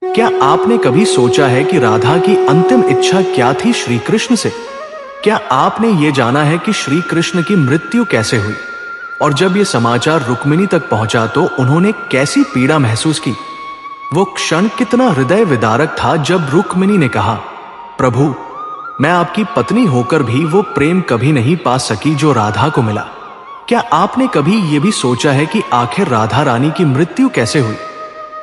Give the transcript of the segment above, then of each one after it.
क्या आपने कभी सोचा है कि राधा की अंतिम इच्छा क्या थी श्री कृष्ण से? क्या आपने ये जाना है कि श्री कृष्ण की मृत्यु कैसे हुई और जब ये समाचार रुक्मिणी तक पहुंचा तो उन्होंने कैसी पीड़ा महसूस की? वो क्षण कितना हृदय विदारक था जब रुक्मिणी ने कहा, प्रभु, मैं आपकी पत्नी होकर भी वो प्रेम कभी नहीं पा सकी जो राधा को मिला। क्या आपने कभी ये भी सोचा है कि आखिर राधा रानी की मृत्यु कैसे हुई?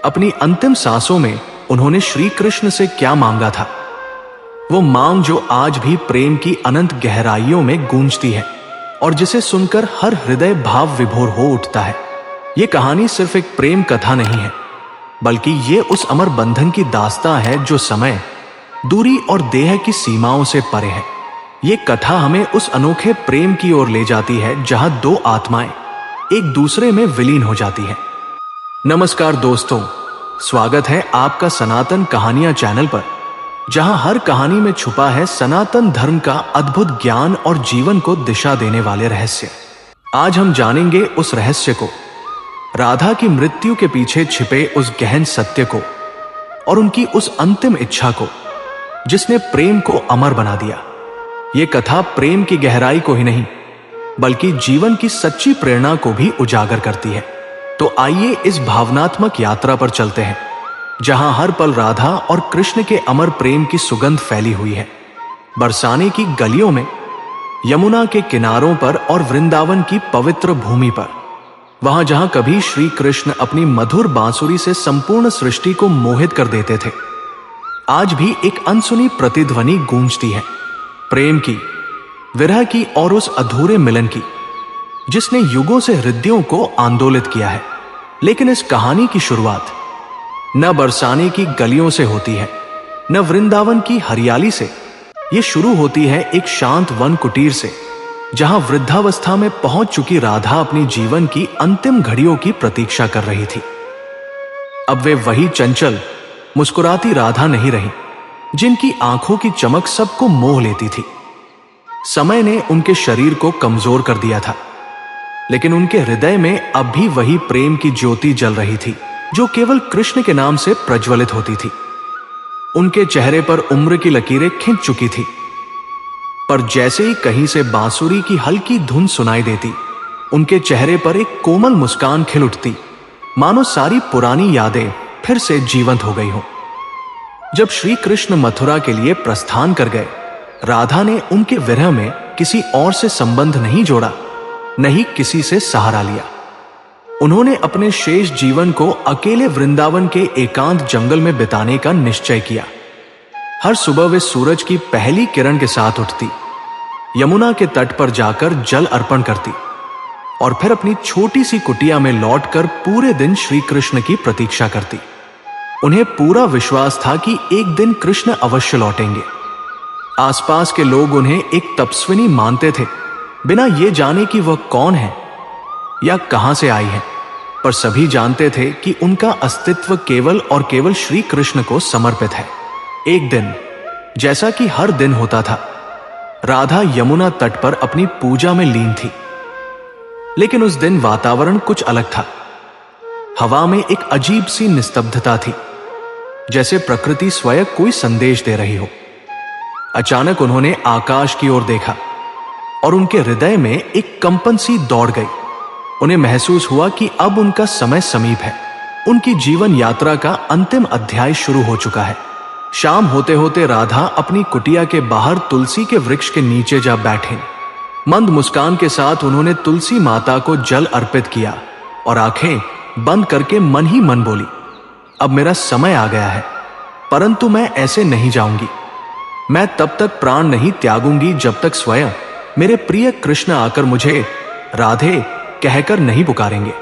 अपनी अंतिम सांसों में उन्होंने श्री कृष्ण से क्या मांगा था? वो मांग जो आज भी प्रेम की अनंत गहराइयों में गूंजती है और जिसे सुनकर हर हृदय भाव विभोर हो उठता है। ये कहानी सिर्फ एक प्रेम कथा नहीं है, बल्कि ये उस अमर बंधन की दास्तां है जो समय, दूरी और देह की सीमाओं से परे है। ये कथा हमें उस अनोखे प्रेम की ओर ले जाती है जहां दो आत्माएं एक दूसरे में विलीन हो जाती हैं। नमस्कार दोस्तों, स्वागत है आपका सनातन कहानियां चैनल पर, जहां हर कहानी में छुपा है सनातन धर्म का अद्भुत ज्ञान और जीवन को दिशा देने वाले रहस्य। आज हम जानेंगे उस रहस्य को, राधा की मृत्यु के पीछे छिपे उस गहन सत्य को और उनकी उस अंतिम इच्छा को जिसने प्रेम को अमर बना दिया। ये कथा प्रेम की गहराई को ही नहीं, बल्कि जीवन की सच्ची प्रेरणा को भी उजागर करती है। तो आइए इस भावनात्मक यात्रा पर चलते हैं, जहां हर पल राधा और कृष्ण के अमर प्रेम की सुगंध फैली हुई है। बरसाने की गलियों में, यमुना के किनारों पर और वृंदावन की पवित्र भूमि पर, वहां जहां कभी श्री कृष्ण अपनी मधुर बांसुरी से संपूर्ण सृष्टि को मोहित कर देते थे, आज भी एक अनसुनी प्रतिध्वनि गूंजती है, प्रेम की, विरह की और उस अधूरे मिलन की जिसने युगों से हृदयों को आंदोलित किया है। लेकिन इस कहानी की शुरुआत न बरसाने की गलियों से होती है, न वृंदावन की हरियाली से। यह शुरू होती है एक शांत वन कुटीर से, जहां वृद्धावस्था में पहुंच चुकी राधा अपनी जीवन की अंतिम घड़ियों की प्रतीक्षा कर रही थी। अब वे वही चंचल, मुस्कुराती राधा नहीं रही, जिनकी आंखों की चमक सबको मोह लेती थी। समय ने उनके शरीर को कमजोर कर दिया था, लेकिन उनके हृदय में अब भी वही प्रेम की ज्योति जल रही थी जो केवल कृष्ण के नाम से प्रज्वलित होती थी। उनके चेहरे पर उम्र की लकीरें खिंच चुकी थी, पर जैसे ही कहीं से बांसुरी की हल्की धुन सुनाई देती, उनके चेहरे पर एक कोमल मुस्कान खिल उठती, मानो सारी पुरानी यादें फिर से जीवंत हो गई हो। जब श्री कृष्ण मथुरा के लिए प्रस्थान कर गए, राधा ने उनके विरह में किसी और से संबंध नहीं जोड़ा, नहीं किसी से सहारा लिया। उन्होंने अपने शेष जीवन को अकेले वृंदावन के एकांत जंगल में बिताने का निश्चय किया। हर सुबह वे सूरज की पहली किरण के साथ उठती, यमुना के तट पर जाकर जल अर्पण करती और फिर अपनी छोटी सी कुटिया में लौटकर पूरे दिन श्री कृष्ण की प्रतीक्षा करती। उन्हें पूरा विश्वास था कि एक दिन कृष्ण अवश्य लौटेंगे। आसपास के लोग उन्हें एक तपस्विनी मानते थे, बिना ये जाने कि वह कौन है या कहां से आई है, पर सभी जानते थे कि उनका अस्तित्व केवल और केवल श्री कृष्ण को समर्पित है। एक दिन, जैसा कि हर दिन होता था, राधा यमुना तट पर अपनी पूजा में लीन थी। लेकिन उस दिन वातावरण कुछ अलग था। हवा में एक अजीब सी निस्तब्धता थी, जैसे प्रकृति स्वयं कोई संदेश दे रही हो। अचानक उन्होंने आकाश की ओर देखा और उनके हृदय में एक कंपन सी दौड़ गई। उन्हें महसूस हुआ कि अब उनका समय समीप है। उनकी जीवन यात्रा का अंतिम अध्याय शुरू हो चुका है। शाम होते होते राधा अपनी कुटिया के बाहर तुलसी के वृक्ष के नीचे जा बैठे। मंद मुस्कान के साथ उन्होंने तुलसी माता को जल अर्पित किया और आंखें बंद करके मन ही मन बोली, अब मेरा समय आ गया है, परंतु मैं ऐसे नहीं जाऊंगी। मैं तब तक प्राण नहीं त्यागूंगी जब तक स्वयं मेरे प्रिय कृष्ण आकर मुझे राधे कहकर नहीं पुकारेंगे।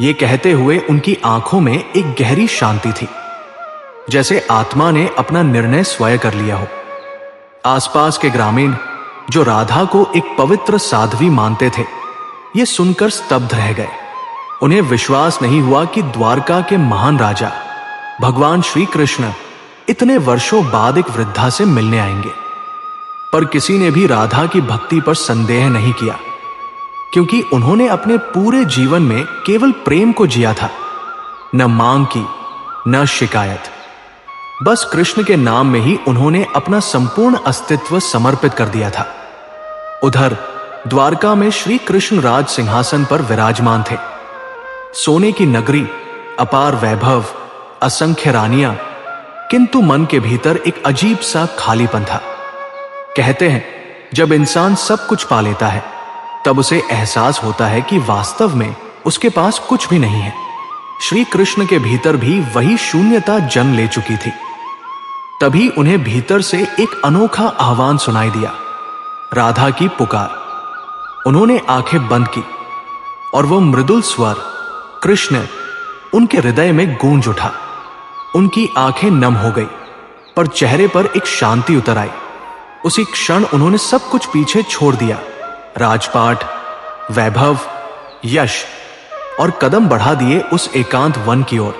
ये कहते हुए उनकी आंखों में एक गहरी शांति थी, जैसे आत्मा ने अपना निर्णय स्वयं कर लिया हो। आसपास के ग्रामीण, जो राधा को एक पवित्र साध्वी मानते थे, ये सुनकर स्तब्ध रह गए। उन्हें विश्वास नहीं हुआ कि द्वारका के महान राजा भगवान श्री कृष्ण इतने वर्षों बाद एक वृद्धा से मिलने आएंगे। पर किसी ने भी राधा की भक्ति पर संदेह नहीं किया, क्योंकि उन्होंने अपने पूरे जीवन में केवल प्रेम को जिया था। न मांग की, न शिकायत, बस कृष्ण के नाम में ही उन्होंने अपना संपूर्ण अस्तित्व समर्पित कर दिया था। उधर द्वारका में श्री कृष्ण राज सिंहासन पर विराजमान थे। सोने की नगरी, अपार वैभव, असंख्य रानियां, किंतु मन के भीतर एक अजीब सा खालीपन था। कहते हैं जब इंसान सब कुछ पा लेता है तब उसे एहसास होता है कि वास्तव में उसके पास कुछ भी नहीं है। श्री कृष्ण के भीतर भी वही शून्यता जन्म ले चुकी थी। तभी उन्हें भीतर से एक अनोखा आह्वान सुनाई दिया, राधा की पुकार। उन्होंने आंखें बंद की और वो मृदुल स्वर कृष्ण उनके हृदय में गूंज उठा। उनकी आंखें नम हो गई, पर चेहरे पर एक शांति उतर आई। उसी क्षण उन्होंने सब कुछ पीछे छोड़ दिया, राजपाट, वैभव, यश, और कदम बढ़ा दिए उस एकांत वन की ओर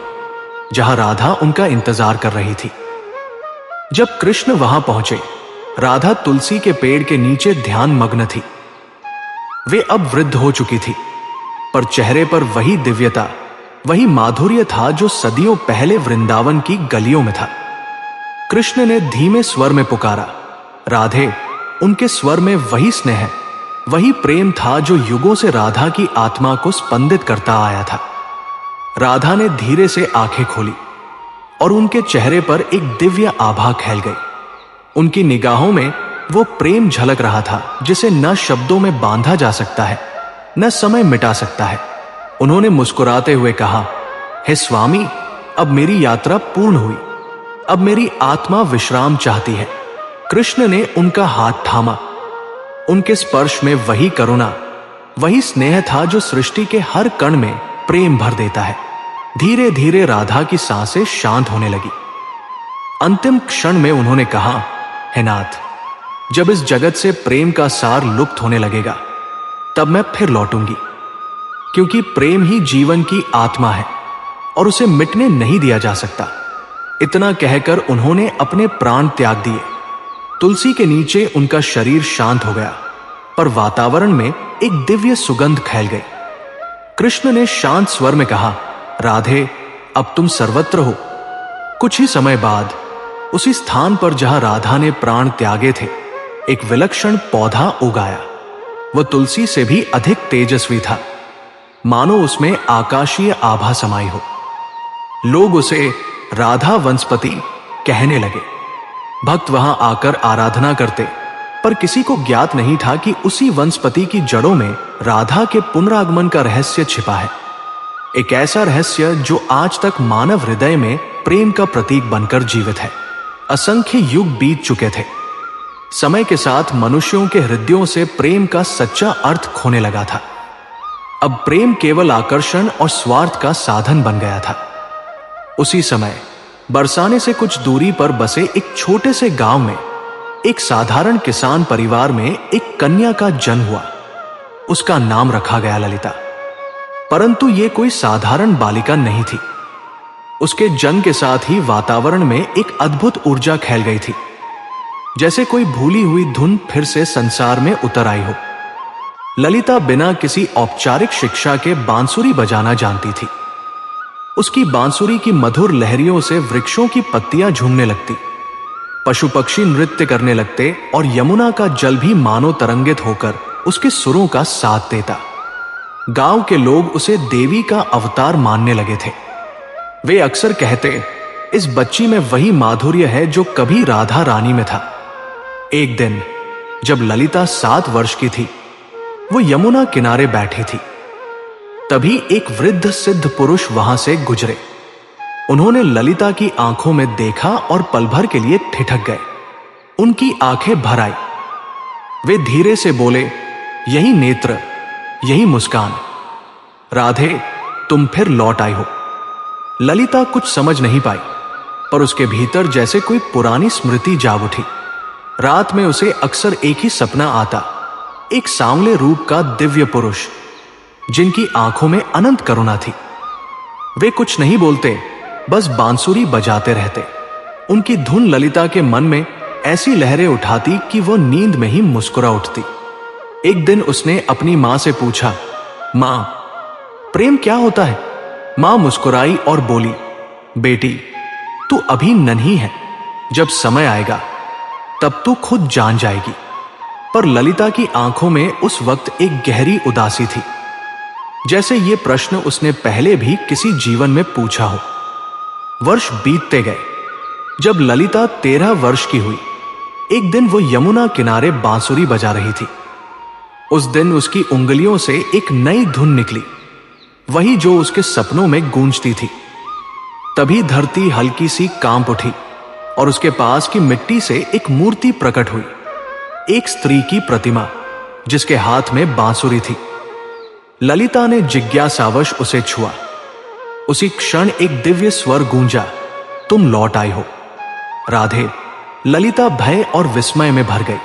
जहां राधा उनका इंतजार कर रही थी। जब कृष्ण वहां पहुंचे, राधा तुलसी के पेड़ के नीचे ध्यान मग्न थी। वे अब वृद्ध हो चुकी थी, पर चेहरे पर वही दिव्यता, वही माधुर्य था जो सदियों पहले वृंदावन की गलियों में था। कृष्ण ने धीमे स्वर में पुकारा, राधे। उनके स्वर में वही स्नेह, वही प्रेम था जो युगों से राधा की आत्मा को स्पंदित करता आया था। राधा ने धीरे से आंखें खोली और उनके चेहरे पर एक दिव्य आभा खेल गई। उनकी निगाहों में वो प्रेम झलक रहा था जिसे न शब्दों में बांधा जा सकता है, न समय मिटा सकता है। उन्होंने मुस्कुराते हुए कहा, हे स्वामी, अब मेरी यात्रा पूर्ण हुई। अब मेरी आत्मा विश्राम चाहती है। कृष्ण ने उनका हाथ थामा। उनके स्पर्श में वही करुणा, वही स्नेह था जो सृष्टि के हर कण में प्रेम भर देता है। धीरे धीरे राधा की सांसें शांत होने लगी। अंतिम क्षण में उन्होंने कहा, हे नाथ, जब इस जगत से प्रेम का सार लुप्त होने लगेगा तब मैं फिर लौटूंगी, क्योंकि प्रेम ही जीवन की आत्मा है और उसे मिटने नहीं दिया जा सकता। इतना कहकर उन्होंने अपने प्राण त्याग दिए। तुलसी के नीचे उनका शरीर शांत हो गया, पर वातावरण में एक दिव्य सुगंध फैल गई। कृष्ण ने शांत स्वर में कहा, राधे, अब तुम सर्वत्र हो। कुछ ही समय बाद उसी स्थान पर जहां राधा ने प्राण त्यागे थे, एक विलक्षण पौधा उगाया। वह तुलसी से भी अधिक तेजस्वी था, मानो उसमें आकाशीय आभा समाई हो। लोग उसे राधा वनस्पति कहने लगे। भक्त वहां आकर आराधना करते, पर किसी को ज्ञात नहीं था कि उसी वनस्पति की जड़ों में राधा के पुनरागमन का रहस्य छिपा है। एक ऐसा रहस्य जो आज तक मानव हृदय में प्रेम का प्रतीक बनकर जीवित है। असंख्य युग बीत चुके थे। समय के साथ मनुष्यों के हृदयों से प्रेम का सच्चा अर्थ खोने लगा था। अब प्रेम केवल आकर्षण और स्वार्थ का साधन बन गया था। उसी समय बरसाने से कुछ दूरी पर बसे एक छोटे से गांव में एक साधारण किसान परिवार में एक कन्या का जन्म हुआ। उसका नाम रखा गया ललिता। परंतु यह कोई साधारण बालिका नहीं थी। उसके जन्म के साथ ही वातावरण में एक अद्भुत ऊर्जा फैल गई थी, जैसे कोई भूली हुई धुन फिर से संसार में उतर आई हो। ललिता बिना किसी औपचारिक शिक्षा के बांसुरी बजाना जानती थी। उसकी बांसुरी की मधुर लहरियों से वृक्षों की पत्तियां झूमने लगती, पशु पक्षी नृत्य करने लगते और यमुना का जल भी मानो तरंगित होकर उसके सुरों का साथ देता। गांव के लोग उसे देवी का अवतार मानने लगे थे। वे अक्सर कहते, इस बच्ची में वही माधुर्य है जो कभी राधा रानी में था। एक दिन जब ललिता 7 वर्ष की थी, वो यमुना किनारे बैठी थी। तभी एक वृद्ध सिद्ध पुरुष वहां से गुजरे। उन्होंने ललिता की आंखों में देखा और पल भर के लिए ठिठक गए। उनकी आंखें भर आई। वे धीरे से बोले, यही नेत्र, यही मुस्कान। राधे, तुम फिर लौट आई हो। ललिता कुछ समझ नहीं पाई, पर उसके भीतर जैसे कोई पुरानी स्मृति जाग उठी। रात में उसे अक्सर एक ही सपना आता, एक सांवले रूप का दिव्य पुरुष जिनकी आंखों में अनंत करुणा थी। वे कुछ नहीं बोलते, बस बांसुरी बजाते रहते। उनकी धुन ललिता के मन में ऐसी लहरें उठाती कि वो नींद में ही मुस्कुरा उठती। एक दिन उसने अपनी मां से पूछा, मां, प्रेम क्या होता है? मां मुस्कुराई और बोली, बेटी, तू अभी नन्ही है, जब समय आएगा तब तू खुद जान जाएगी। पर ललिता की आंखों में उस वक्त एक गहरी उदासी थी, जैसे ये प्रश्न उसने पहले भी किसी जीवन में पूछा हो। वर्ष बीतते गए। जब ललिता 13 वर्ष की हुई, एक दिन वो यमुना किनारे बांसुरी बजा रही थी। उस दिन उसकी उंगलियों से एक नई धुन निकली, वही जो उसके सपनों में गूंजती थी। तभी धरती हल्की सी कांप उठी और उसके पास की मिट्टी से एक मूर्ति प्रकट हुई, एक स्त्री की प्रतिमा जिसके हाथ में बांसुरी थी। ललिता ने जिज्ञासावश उसे छुआ। उसी क्षण एक दिव्य स्वर गूंजा, तुम लौट आई हो राधे। ललिता भय और विस्मय में भर गई।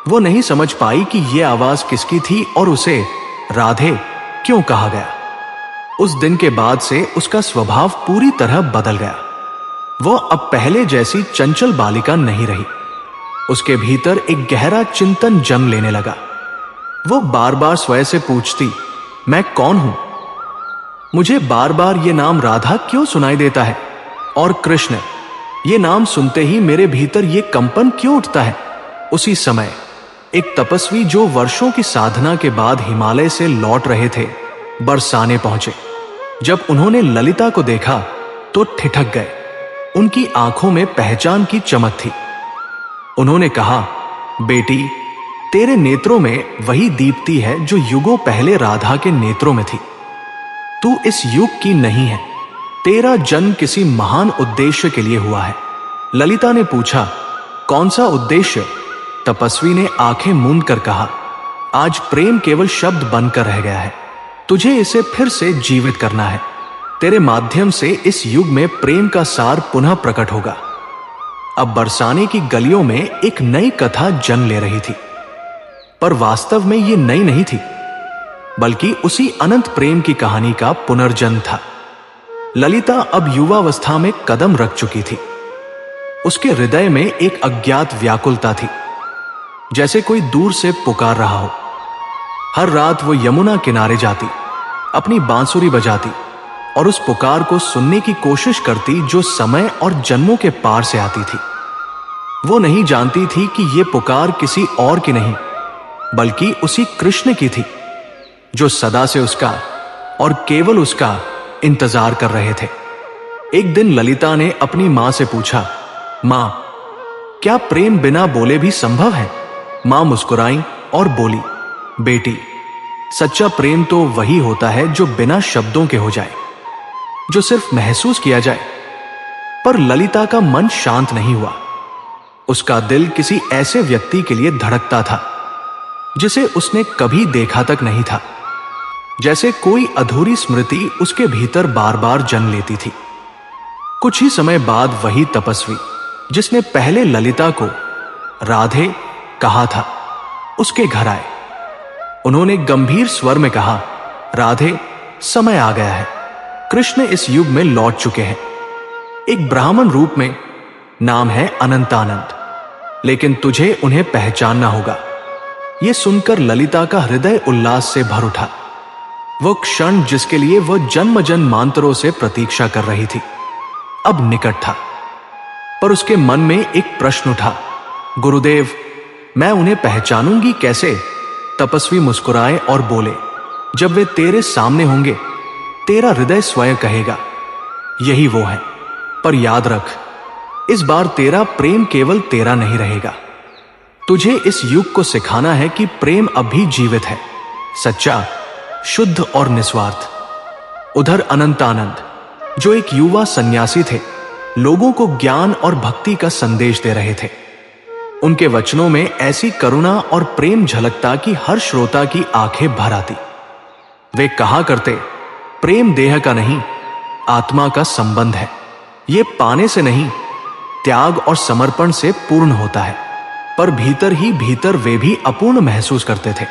वो नहीं समझ पाई कि यह आवाज किसकी थी और उसे राधे क्यों कहा गया। उस दिन के बाद से उसका स्वभाव पूरी तरह बदल गया। वो अब पहले जैसी चंचल बालिका नहीं रही। उसके भीतर एक गहरा चिंतन जन्म लेने लगा। वो बार बार स्वयं से पूछती, मैं कौन हूं? मुझे बार बार ये नाम राधा क्यों सुनाई देता है? और कृष्ण, ये नाम सुनते ही मेरे भीतर ये कंपन क्यों उठता है? उसी समय एक तपस्वी जो वर्षों की साधना के बाद हिमालय से लौट रहे थे, बरसाने पहुंचे। जब उन्होंने ललिता को देखा तो ठिठक गए। उनकी आंखों में पहचान की चमक थी। उन्होंने कहा, बेटी, तेरे नेत्रों में वही दीप्ति है जो युगों पहले राधा के नेत्रों में थी। तू इस युग की नहीं है। तेरा जन्म किसी महान उद्देश्य के लिए हुआ है। ललिता ने पूछा, कौन सा उद्देश्य? तपस्वी ने आंखें मूंद कर कहा, आज प्रेम केवल शब्द बनकर रह गया है। तुझे इसे फिर से जीवित करना है। तेरे माध्यम से इस युग में प्रेम का सार पुनः प्रकट होगा। अब बरसाने की गलियों में एक नई कथा जन्म ले रही थी, पर वास्तव में ये नई नहीं थी, बल्कि उसी अनंत प्रेम की कहानी का पुनर्जन्म था। ललिता अब युवावस्था में कदम रख चुकी थी। उसके हृदय में एक अज्ञात व्याकुलता थी, जैसे कोई दूर से पुकार रहा हो। हर रात वो यमुना किनारे जाती, अपनी बांसुरी बजाती और उस पुकार को सुनने की कोशिश करती जो समय और जन्मों के पार से आती थी। वो नहीं जानती थी कि यह पुकार किसी और की नहीं, बल्कि उसी कृष्ण की थी, जो सदा से उसका और केवल उसका इंतजार कर रहे थे। एक दिन ललिता ने अपनी मां से पूछा, मां, क्या प्रेम बिना बोले भी संभव है? मां मुस्कुराई और बोली, बेटी, सच्चा प्रेम तो वही होता है जो बिना शब्दों के हो जाए, जो सिर्फ महसूस किया जाए। पर ललिता का मन शांत नहीं हुआ। उसका दिल किसी ऐसे व्यक्ति के लिए धड़कता था जिसे उसने कभी देखा तक नहीं था। जैसे कोई अधूरी स्मृति उसके भीतर बार बार जन्म लेती थी। कुछ ही समय बाद वही तपस्वी जिसने पहले ललिता को राधे कहा था, उसके घर आए। उन्होंने गंभीर स्वर में कहा, राधे, समय आ गया है। कृष्ण इस युग में लौट चुके हैं, एक ब्राह्मण रूप में। नाम है अनंतानंद, लेकिन तुझे उन्हें पहचानना होगा। यह सुनकर ललिता का हृदय उल्लास से भर उठा। वो क्षण जिसके लिए वह जन्म जन्मांतरों से प्रतीक्षा कर रही थी, अब निकट था। पर उसके मन में एक प्रश्न उठा, गुरुदेव, मैं उन्हें पहचानूंगी कैसे? तपस्वी मुस्कुराए और बोले, जब वे तेरे सामने होंगे, तेरा हृदय स्वयं कहेगा, यही वो है। पर याद रख, इस बार तेरा प्रेम केवल तेरा नहीं रहेगा। तुझे इस युग को सिखाना है कि प्रेम अब भी जीवित है, सच्चा, शुद्ध और निस्वार्थ। उधर अनंतानंद, जो एक युवा सन्यासी थे, लोगों को ज्ञान और भक्ति का संदेश दे रहे थे। उनके वचनों में ऐसी करुणा और प्रेम झलकता कि हर श्रोता की आंखें भर आती। वे कहा करते, प्रेम देह का नहीं, आत्मा का संबंध है। ये पाने से नहीं, त्याग और समर्पण से पूर्ण होता है। पर भीतर ही भीतर वे भी अपूर्ण महसूस करते थे।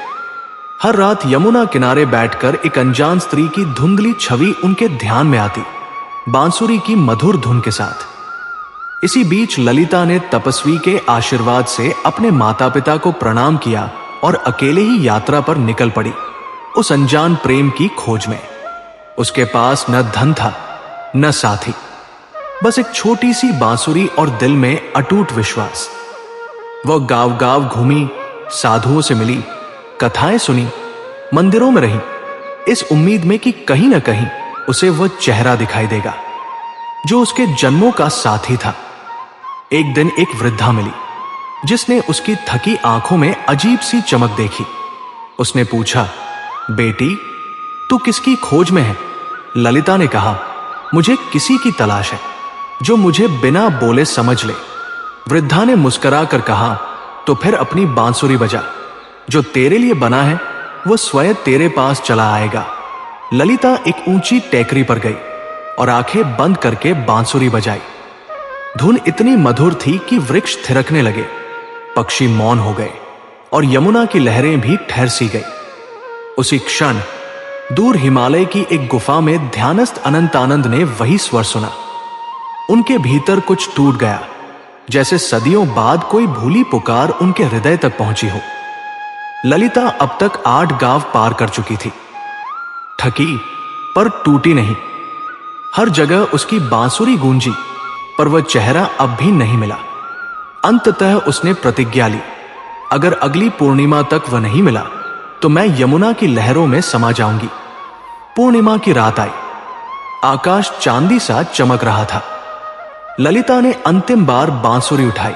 हर रात यमुना किनारे बैठकर एक अनजान स्त्री की धुंधली छवि उनके ध्यान में आती, बांसुरी की मधुर धुन के साथ। इसी बीच ललिता ने तपस्वी के आशीर्वाद से अपने माता पिता को प्रणाम किया और अकेले ही यात्रा पर निकल पड़ी, उस अनजान प्रेम की खोज में। उसके पास न धन था, न साथी, बस एक छोटी सी बांसुरी और दिल में अटूट विश्वास। वह गांव गांव घूमी, साधुओं से मिली, कथाएं सुनी, मंदिरों में रही, इस उम्मीद में कि कहीं ना कहीं उसे वह चेहरा दिखाई देगा जो उसके जन्मों का साथी था। एक दिन एक वृद्धा मिली जिसने उसकी थकी आंखों में अजीब सी चमक देखी। उसने पूछा, बेटी, तू किसकी खोज में है? ललिता ने कहा, मुझे किसी की तलाश है जो मुझे बिना बोले समझ ले। वृद्धा ने मुस्कुरा कर कहा, तो फिर अपनी बांसुरी बजा, जो तेरे लिए बना है वो स्वयं तेरे पास चला आएगा। ललिता एक ऊंची टेकरी पर गई और आंखें बंद करके बांसुरी बजाई। धुन इतनी मधुर थी कि वृक्ष थिरकने लगे, पक्षी मौन हो गए और यमुना की लहरें भी ठहर सी गई। उसी क्षण दूर हिमालय की एक गुफा में ध्यानस्थ अनंतानंद ने वही स्वर सुना। उनके भीतर कुछ टूट गया, जैसे सदियों बाद कोई भूली पुकार उनके हृदय तक पहुंची हो। ललिता अब तक 8 गांव पार कर चुकी थी, थकी पर टूटी नहीं। हर जगह उसकी बांसुरी गूंजी, पर वह चेहरा अब भी नहीं मिला। अंततः उसने प्रतिज्ञा ली, अगर अगली पूर्णिमा तक वह नहीं मिला तो मैं यमुना की लहरों में समा जाऊंगी। पूर्णिमा की रात आई, आकाश चांदी सा चमक रहा था। ललिता ने अंतिम बार बांसुरी उठाई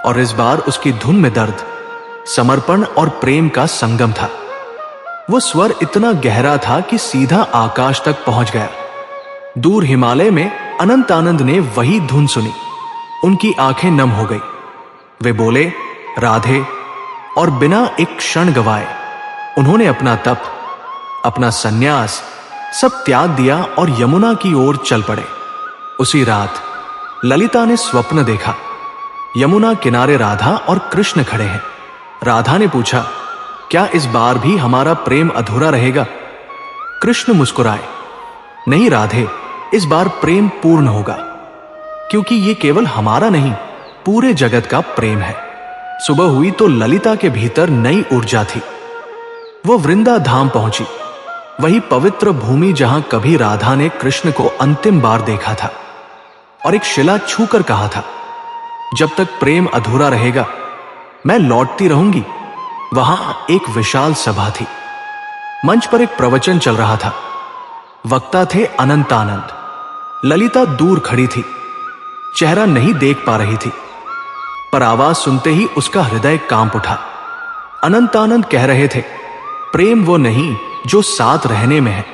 और इस बार उसकी धुन में दर्द, समर्पण और प्रेम का संगम था। वो स्वर इतना गहरा था कि सीधा आकाश तक पहुंच गया। दूर हिमालय में अनंतानंद ने वही धुन सुनी। उनकी आंखें नम हो गई। वे बोले, राधे, और बिना एक क्षण गवाए उन्होंने अपना तप, अपना सन्यास सब त्याग दिया और यमुना की ओर चल पड़े। उसी रात ललिता ने स्वप्न देखा। यमुना किनारे राधा और कृष्ण खड़े हैं। राधा ने पूछा, क्या इस बार भी हमारा प्रेम अधूरा रहेगा? कृष्ण मुस्कुराए, नहीं राधे, इस बार प्रेम पूर्ण होगा, क्योंकि ये केवल हमारा नहीं, पूरे जगत का प्रेम है। सुबह हुई तो ललिता के भीतर नई ऊर्जा थी। वो वृंदा धाम पहुंची, वही पवित्र भूमि जहां कभी राधा ने कृष्ण को अंतिम बार देखा था, और एक शिला छूकर कहा था, जब तक प्रेम अधूरा रहेगा मैं लौटती रहूंगी। वहां एक विशाल सभा थी। मंच पर एक प्रवचन चल रहा था। वक्ता थे अनंतानंद। ललिता दूर खड़ी थी, चेहरा नहीं देख पा रही थी, पर आवाज सुनते ही उसका हृदय कांप उठा। अनंतानंद कह रहे थे, प्रेम वो नहीं जो साथ रहने में है,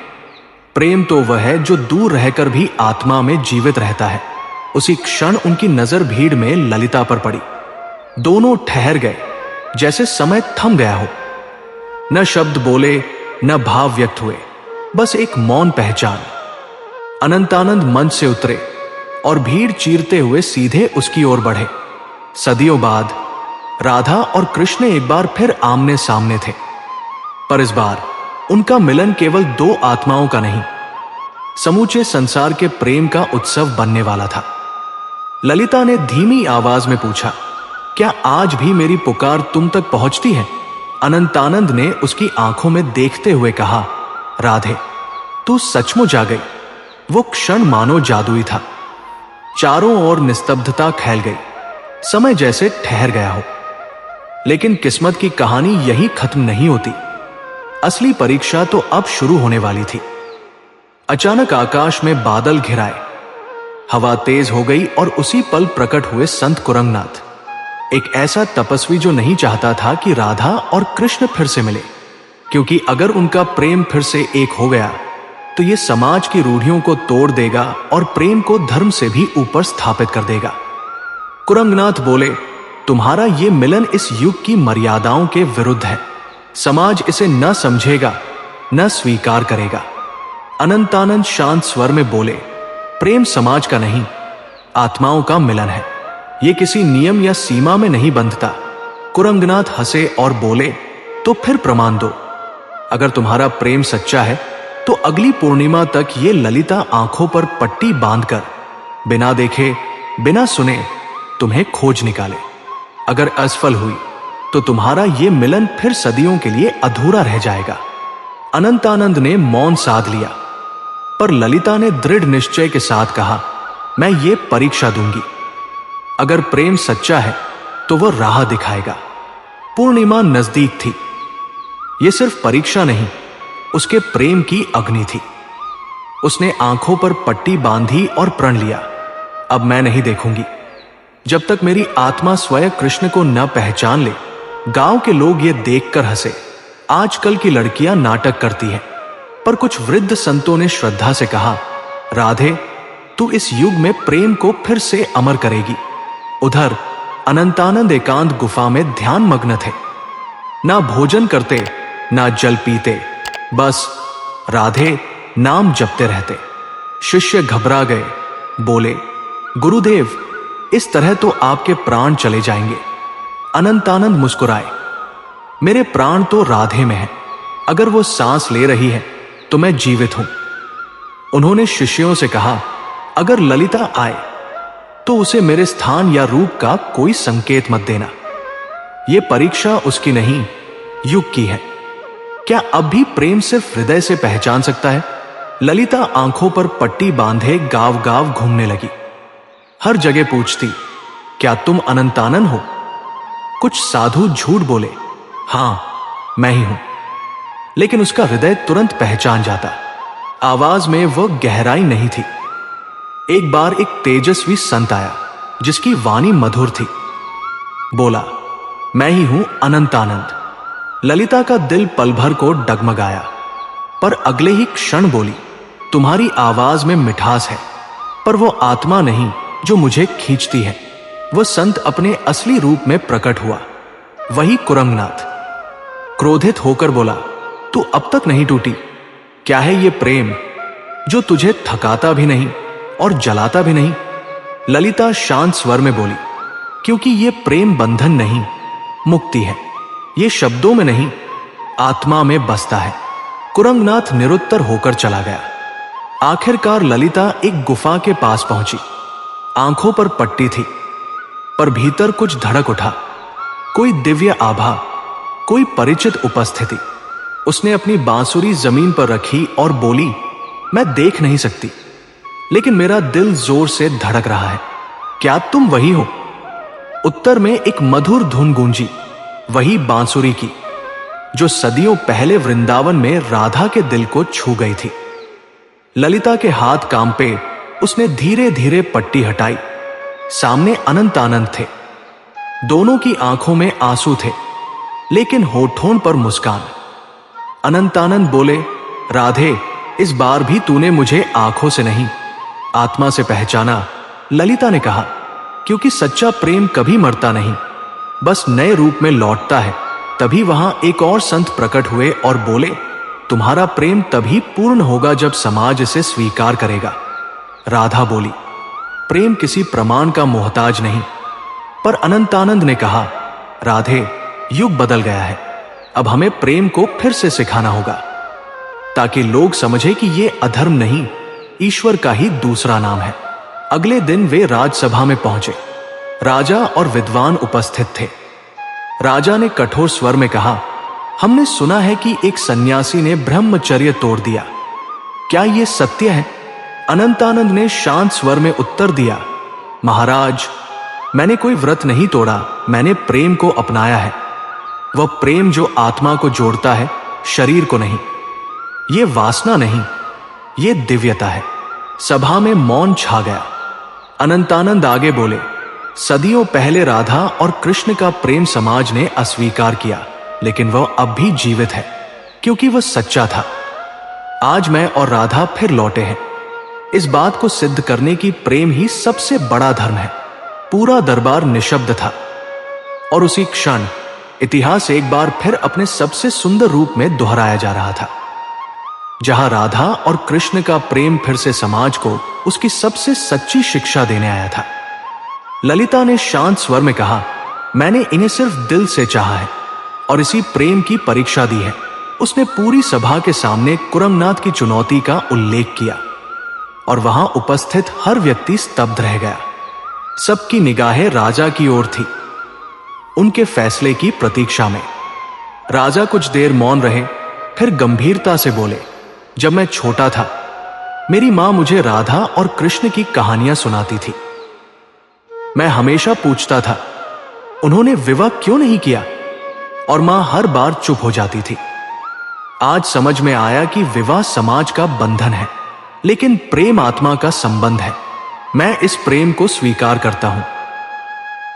प्रेम तो वह है जो दूर रहकर भी आत्मा में जीवित रहता है। उसी क्षण उनकी नजर भीड़ में ललिता पर पड़ी। दोनों ठहर गए, जैसे समय थम गया हो। न शब्द बोले, न भाव व्यक्त हुए, बस एक मौन पहचान। अनंतानंद मंच से उतरे और भीड़ चीरते हुए सीधे उसकी ओर बढ़े। सदियों बाद राधा और कृष्ण एक बार फिर आमने सामने थे, पर इस बार उनका मिलन केवल 2 आत्माओं का नहीं, समूचे संसार के प्रेम का उत्सव बनने वाला था। ललिता ने धीमी आवाज में पूछा, क्या आज भी मेरी पुकार तुम तक पहुंचती है? अनंतानंद ने उसकी आंखों में देखते हुए कहा, राधे, तू सचमुच आ गई। वो क्षण मानो जादुई था। चारों ओर निस्तब्धता फैल गई, समय जैसे ठहर गया हो। लेकिन किस्मत की कहानी यही खत्म नहीं होती। असली परीक्षा तो अब शुरू होने वाली थी। अचानक आकाश में बादल घिराए, हवा तेज हो गई और उसी पल प्रकट हुए संत कुरंगनाथ, एक ऐसा तपस्वी जो नहीं चाहता था कि राधा और कृष्ण फिर से मिले, क्योंकि अगर उनका प्रेम फिर से एक हो गया तो ये समाज की रूढ़ियों को तोड़ देगा और प्रेम को धर्म से भी ऊपर स्थापित कर देगा। कुरंगनाथ बोले, तुम्हारा ये मिलन इस युग की मर्यादाओं के विरुद्ध है। समाज इसे न समझेगा, न स्वीकार करेगा। अनंतानंद शांत स्वर में बोले, प्रेम समाज का नहीं, आत्माओं का मिलन है। ये किसी नियम या सीमा में नहीं बंधता। कुरंगनाथ हंसे और बोले, तो फिर प्रमाण दो। अगर तुम्हारा प्रेम सच्चा है तो अगली पूर्णिमा तक ये ललिता आंखों पर पट्टी बांधकर बिना देखे, बिना सुने तुम्हें खोज निकाले। अगर असफल हुई तो तुम्हारा ये मिलन फिर सदियों के लिए अधूरा रह जाएगा। अनंतानंद ने मौन साध लिया, पर ललिता ने दृढ़ निश्चय के साथ कहा, मैं ये परीक्षा दूंगी। अगर प्रेम सच्चा है तो वह राह दिखाएगा। पूर्णिमा नजदीक थी। यह सिर्फ परीक्षा नहीं, उसके प्रेम की अग्नि थी। उसने आंखों पर पट्टी बांधी और प्रण लिया, अब मैं नहीं देखूंगी जब तक मेरी आत्मा स्वयं कृष्ण को न पहचान ले। गांव के लोग ये देखकर हंसे, आजकल की लड़कियां नाटक करती हैं। पर कुछ वृद्ध संतों ने श्रद्धा से कहा, राधे, तू इस युग में प्रेम को फिर से अमर करेगी। उधर अनंतानंद एकांत गुफा में ध्यान मग्न थे। ना भोजन करते, ना जल पीते, बस राधे नाम जपते रहते। शिष्य घबरा गए, बोले, गुरुदेव, इस तरह तो आपके प्राण चले जाएंगे। अनंतानंद मुस्कुराए, मेरे प्राण तो राधे में हैं। अगर वो सांस ले रही है तो मैं जीवित हूं। उन्होंने शिष्यों से कहा, अगर ललिता आए तो उसे मेरे स्थान या रूप का कोई संकेत मत देना। यह परीक्षा उसकी नहीं, युग की है। क्या अब भी प्रेम सिर्फ हृदय से पहचान सकता है? ललिता आंखों पर पट्टी बांधे गांव गांव घूमने लगी। हर जगह पूछती, क्या तुम अनंतानंद हो? कुछ साधु झूठ बोले, हां मैं ही हूं, लेकिन उसका हृदय तुरंत पहचान जाता। आवाज में वह गहराई नहीं थी। एक बार एक तेजस्वी संत आया जिसकी वाणी मधुर थी। बोला, मैं ही हूं अनंतानंद। ललिता का दिल पल भर को डगमगाया, पर अगले ही क्षण बोली, तुम्हारी आवाज में मिठास है, पर वो आत्मा नहीं जो मुझे खींचती है। वह संत अपने असली रूप में प्रकट हुआ, वही कुरंगनाथ। क्रोधित होकर बोला, तू अब तक नहीं टूटी? क्या है ये प्रेम जो तुझे थकाता भी नहीं और जलाता भी नहीं? ललिता शांत स्वर में बोली, क्योंकि ये प्रेम बंधन नहीं, मुक्ति है। ये शब्दों में नहीं, आत्मा में बसता है। कुरंगनाथ निरुत्तर होकर चला गया। आखिरकार ललिता एक गुफा के पास पहुंची। आंखों पर पट्टी थी, पर भीतर कुछ धड़क उठा, कोई दिव्य आभा, कोई परिचित उपस्थिति। उसने अपनी बांसुरी जमीन पर रखी और बोली, मैं देख नहीं सकती, लेकिन मेरा दिल जोर से धड़क रहा है। क्या तुम वही हो? उत्तर में एक मधुर धुन गूंजी, वही बांसुरी की जो सदियों पहले वृंदावन में राधा के दिल को छू गई थी। ललिता के हाथ कांपे, उसने धीरे धीरे पट्टी हटाई। सामने अनंतानंद थे। दोनों की आंखों में आंसू थे, लेकिन होठों पर मुस्कान। अनंतानंद बोले, राधे, इस बार भी तूने मुझे आंखों से नहीं, आत्मा से पहचाना। ललिता ने कहा, क्योंकि सच्चा प्रेम कभी मरता नहीं, बस नए रूप में लौटता है। तभी वहां एक और संत प्रकट हुए और बोले, तुम्हारा प्रेम तभी पूर्ण होगा जब समाज इसे स्वीकार करेगा। राधा बोली, प्रेम किसी प्रमाण का मोहताज नहीं। पर अनंतानंद ने कहा, राधे, युग बदल गया है, अब हमें प्रेम को फिर से सिखाना होगा, ताकि लोग समझे कि यह अधर्म नहीं, ईश्वर का ही दूसरा नाम है। अगले दिन वे राजसभा में पहुंचे। राजा और विद्वान उपस्थित थे। राजा ने कठोर स्वर में कहा, हमने सुना है कि एक सन्यासी ने ब्रह्मचर्य तोड़ दिया, क्या यह सत्य है? अनंतानंद ने शांत स्वर में उत्तर दिया, महाराज, मैंने कोई व्रत नहीं तोड़ा, मैंने प्रेम को अपनाया है। वह प्रेम जो आत्मा को जोड़ता है, शरीर को नहीं। यह वासना नहीं, यह दिव्यता है। सभा में मौन छा गया। अनंतानंद आगे बोले, सदियों पहले राधा और कृष्ण का प्रेम समाज ने अस्वीकार किया, लेकिन वह अब भी जीवित है, क्योंकि वह सच्चा था। आज मैं और राधा फिर लौटे हैं। इस बात को सिद्ध करने की प्रेम ही सबसे बड़ा धर्म है। पूरा दरबार निशब्द था, और उसी क्षण इतिहास एक बार फिर अपने सबसे सुंदर रूप में दोहराया जा रहा था। जहां राधा और कृष्ण का प्रेम फिर से समाज को उसकी सबसे सच्ची शिक्षा देने आया था। ललिता ने शांत स्वर में कहा, मैंने इन्हें सिर्फ दिल से चाहा है और इसी प्रेम की परीक्षा दी है। उसने पूरी सभा के सामने कुरंगनाथ की चुनौती का उल्लेख किया, और वहां उपस्थित हर व्यक्ति स्तब्ध रह गया। सबकी निगाहें राजा की ओर थी, उनके फैसले की प्रतीक्षा में। राजा कुछ देर मौन रहे, फिर गंभीरता से बोले, जब मैं छोटा था मेरी मां मुझे राधा और कृष्ण की कहानियां सुनाती थी। मैं हमेशा पूछता था, उन्होंने विवाह क्यों नहीं किया? और मां हर बार चुप हो जाती थी। आज समझ में आया कि विवाह समाज का बंधन है, लेकिन प्रेम आत्मा का संबंध है। मैं इस प्रेम को स्वीकार करता हूं।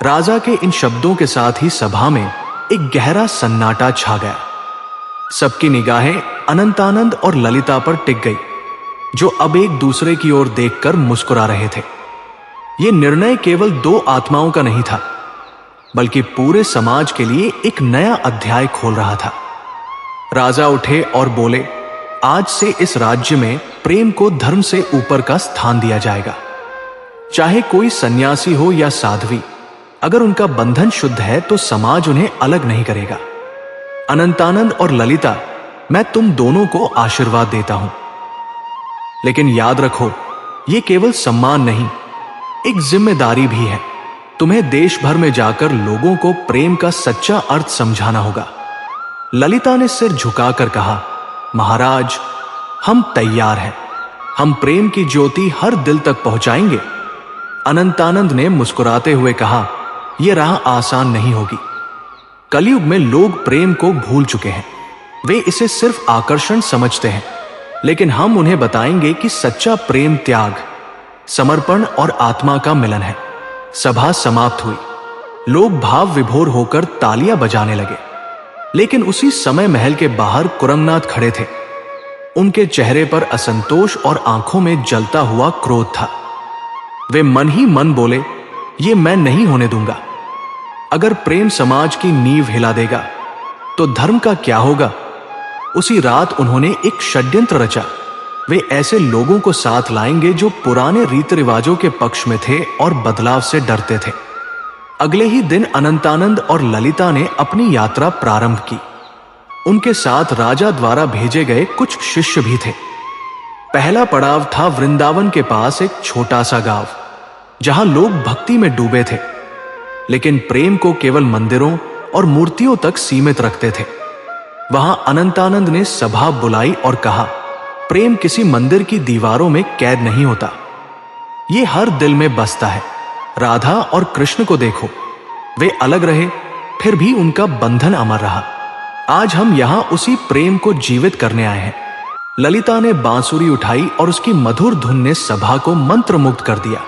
राजा के इन शब्दों के साथ ही सभा में एक गहरा सन्नाटा छा गया। सबकी निगाहें अनंतानंद और ललिता पर टिक गई, जो अब एक दूसरे की ओर देखकर मुस्कुरा रहे थे। यह निर्णय केवल दो आत्माओं का नहीं था, बल्कि पूरे समाज के लिए एक नया अध्याय खोल रहा था। राजा उठे और बोले, आज से इस राज्य में प्रेम को धर्म से ऊपर का स्थान दिया जाएगा। चाहे कोई सन्यासी हो या साध्वी, अगर उनका बंधन शुद्ध है तो समाज उन्हें अलग नहीं करेगा। अनंतानंद और ललिता, मैं तुम दोनों को आशीर्वाद देता हूं, लेकिन याद रखो, यह केवल सम्मान नहीं, एक जिम्मेदारी भी है। तुम्हें देश भर में जाकर लोगों को प्रेम का सच्चा अर्थ समझाना होगा। ललिता ने सिर झुकाकर कहा, महाराज, हम तैयार हैं। हम प्रेम की ज्योति हर दिल तक पहुंचाएंगे। अनंतानंद ने मुस्कुराते हुए कहा, यह राह आसान नहीं होगी। कलयुग में लोग प्रेम को भूल चुके हैं। वे इसे सिर्फ आकर्षण समझते हैं, लेकिन हम उन्हें बताएंगे कि सच्चा प्रेम त्याग, समर्पण और आत्मा का मिलन है। सभा समाप्त हुई। लोग भाव विभोर होकर तालियां बजाने लगे, लेकिन उसी समय महल के बाहर कुरंगनाथ खड़े थे। उनके चेहरे पर असंतोष और आंखों में जलता हुआ क्रोध था। वे मन ही मन बोले, ये मैं नहीं होने दूंगा। अगर प्रेम समाज की नींव हिला देगा तो धर्म का क्या होगा? उसी रात उन्होंने एक षड्यंत्र रचा। वे ऐसे लोगों को साथ लाएंगे जो पुराने रीति रिवाजों के पक्ष में थे और बदलाव से डरते थे। अगले ही दिन अनंतानंद और ललिता ने अपनी यात्रा प्रारंभ की। उनके साथ राजा द्वारा भेजे गए कुछ शिष्य भी थे। पहला पड़ाव था वृंदावन के पास एक छोटा सा गांव, जहां लोग भक्ति में डूबे थे, लेकिन प्रेम को केवल मंदिरों और मूर्तियों तक सीमित रखते थे। वहां अनंतानंद ने सभा बुलाई और कहा, प्रेम किसी मंदिर की दीवारों में कैद नहीं होता, ये हर दिल में बसता है। राधा और कृष्ण को देखो, वे अलग रहे, फिर भी उनका बंधन अमर रहा। आज हम यहां उसी प्रेम को जीवित करने आए हैं। ललिता ने बांसुरी उठाई और उसकी मधुर धुन ने सभा को मंत्रमुग्ध कर दिया।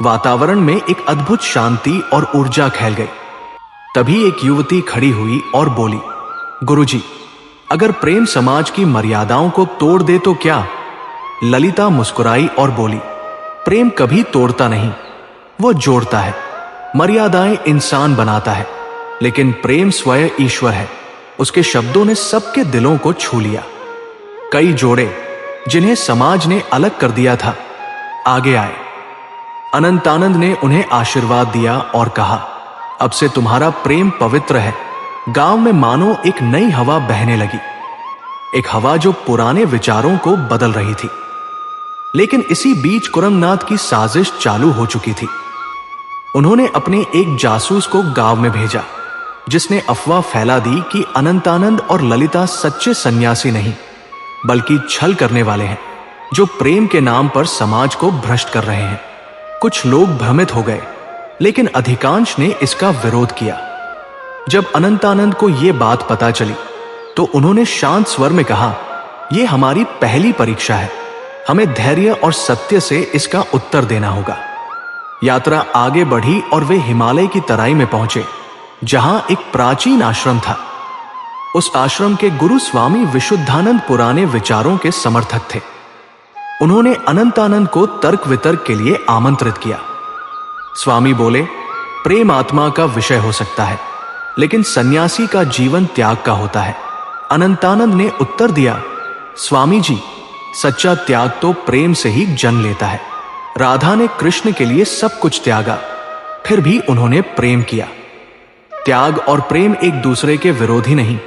वातावरण में एक अद्भुत शांति और ऊर्जा फैल गई। तभी एक युवती खड़ी हुई और बोली, गुरुजी, अगर प्रेम समाज की मर्यादाओं को तोड़ दे तो क्या? ललिता मुस्कुराई और बोली, प्रेम कभी तोड़ता नहीं, वो जोड़ता है। मर्यादाएं इंसान बनाता है, लेकिन प्रेम स्वयं ईश्वर है। उसके शब्दों ने सबके दिलों को छू लिया। कई जोड़े जिन्हें समाज ने अलग कर दिया था, आगे आए। अनंतानंद ने उन्हें आशीर्वाद दिया और कहा, अब से तुम्हारा प्रेम पवित्र है। गांव में मानो एक नई हवा बहने लगी, एक हवा जो पुराने विचारों को बदल रही थी। लेकिन इसी बीच कुरंगनाथ की साजिश चालू हो चुकी थी। उन्होंने अपने एक जासूस को गांव में भेजा, जिसने अफवाह फैला दी कि अनंतानंद और ललिता सच्चे सन्यासी नहीं, बल्कि छल करने वाले हैं, जो प्रेम के नाम पर समाज को भ्रष्ट कर रहे हैं। कुछ लोग भ्रमित हो गए, लेकिन अधिकांश ने इसका विरोध किया। जब अनंतानंद को यह बात पता चली, तो उन्होंने शांत स्वर में कहा, यह हमारी पहली परीक्षा है, हमें धैर्य और सत्य से इसका उत्तर देना होगा। यात्रा आगे बढ़ी और वे हिमालय की तराई में पहुंचे, जहां एक प्राचीन आश्रम था। उस आश्रम के गुरु स्वामी विशुद्धानंद पुराने विचारों के समर्थक थे। उन्होंने अनंतानंद को तर्क वितर्क के लिए आमंत्रित किया। स्वामी बोले, प्रेम आत्मा का विषय हो सकता है, लेकिन सन्यासी का जीवन त्याग का होता है। अनंतानंद ने उत्तर दिया, स्वामी जी, सच्चा त्याग तो प्रेम से ही जन्म लेता है। राधा ने कृष्ण के लिए सब कुछ त्यागा, फिर भी उन्होंने प्रेम किया। त्याग और प्रेम एक दूसरे के विरोधी नहीं,